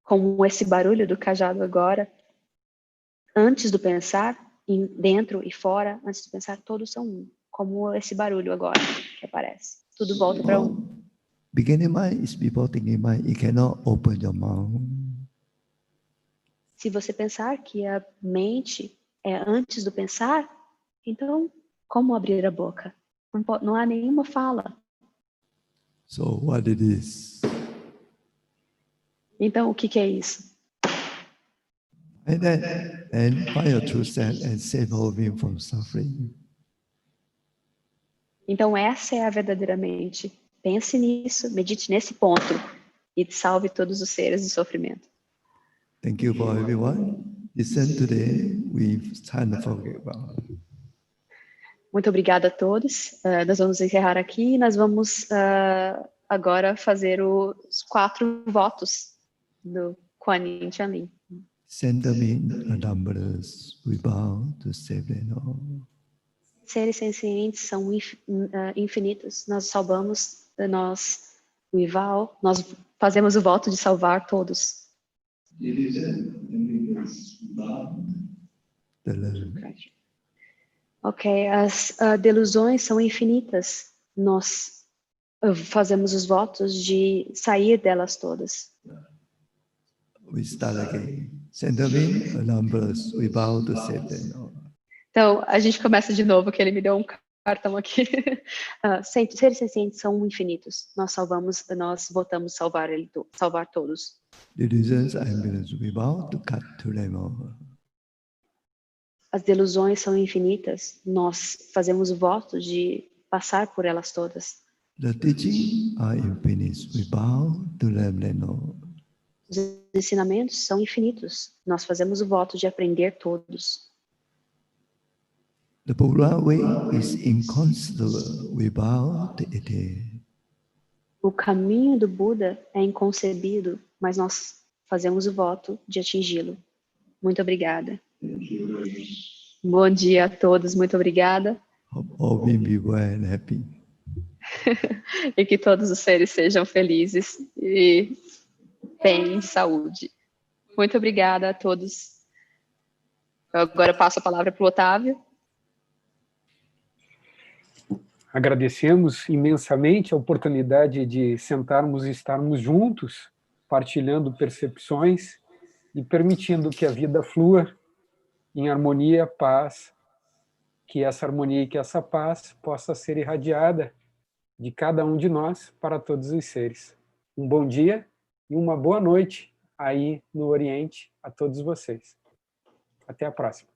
Com esse barulho do cajado agora, antes do pensar, dentro e fora, antes de pensar, todos são um. como esse barulho agora que aparece. Tudo volta para um. Beginning mind is before thinking mind. You cannot open your mouth. Se você pensar que a mente é antes do pensar, então como abrir a boca? Não há nenhuma fala. So what it is? Então o que é isso? And then, and find your true self and save all being from suffering. Então essa é a verdadeira mente. Pense nisso, medite nesse ponto e salve todos os seres do sofrimento. Thank you for everyone. Listen today. We've time to forget about. Muito obrigada a todos. Nós vamos encerrar aqui e nós vamos agora fazer os 4 votos do Kuan Yin Tianlin. Sentiment and numbers, we bow to save them all. Seres sencientes são infinitos. Nós salvamos, nós fazemos o voto de salvar todos. Ok, as delusões são infinitas. Nós fazemos os votos de sair delas todas. We start again. Sentiment and numbers, we bow to save them all. Então, a gente começa de novo, que ele me deu um cartão aqui. Seres sencientes são infinitos. Nós votamos salvar todos. Delusions and ambulance, we bow to cut to them all. As delusões são infinitas. Nós fazemos o voto de passar por elas todas. The teaching are infinite, we bow to learn them all. Os ensinamentos são infinitos. Nós fazemos o voto de aprender todos. The Buddha way is inconceivable. We bow to it. O caminho do Buda é inconcebido, mas nós fazemos o voto de atingi-lo. Muito obrigada. Bom dia a todos, muito obrigada. All be well and happy. E que todos os seres sejam felizes e bem de saúde. Muito obrigada a todos. Agora eu passo a palavra para o Otávio. Agradecemos imensamente a oportunidade de sentarmos e estarmos juntos, partilhando percepções e permitindo que a vida flua em harmonia, paz, que essa harmonia e que essa paz possa ser irradiada de cada um de nós para todos os seres. Um bom dia e uma boa noite aí no Oriente a todos vocês. Até a próxima.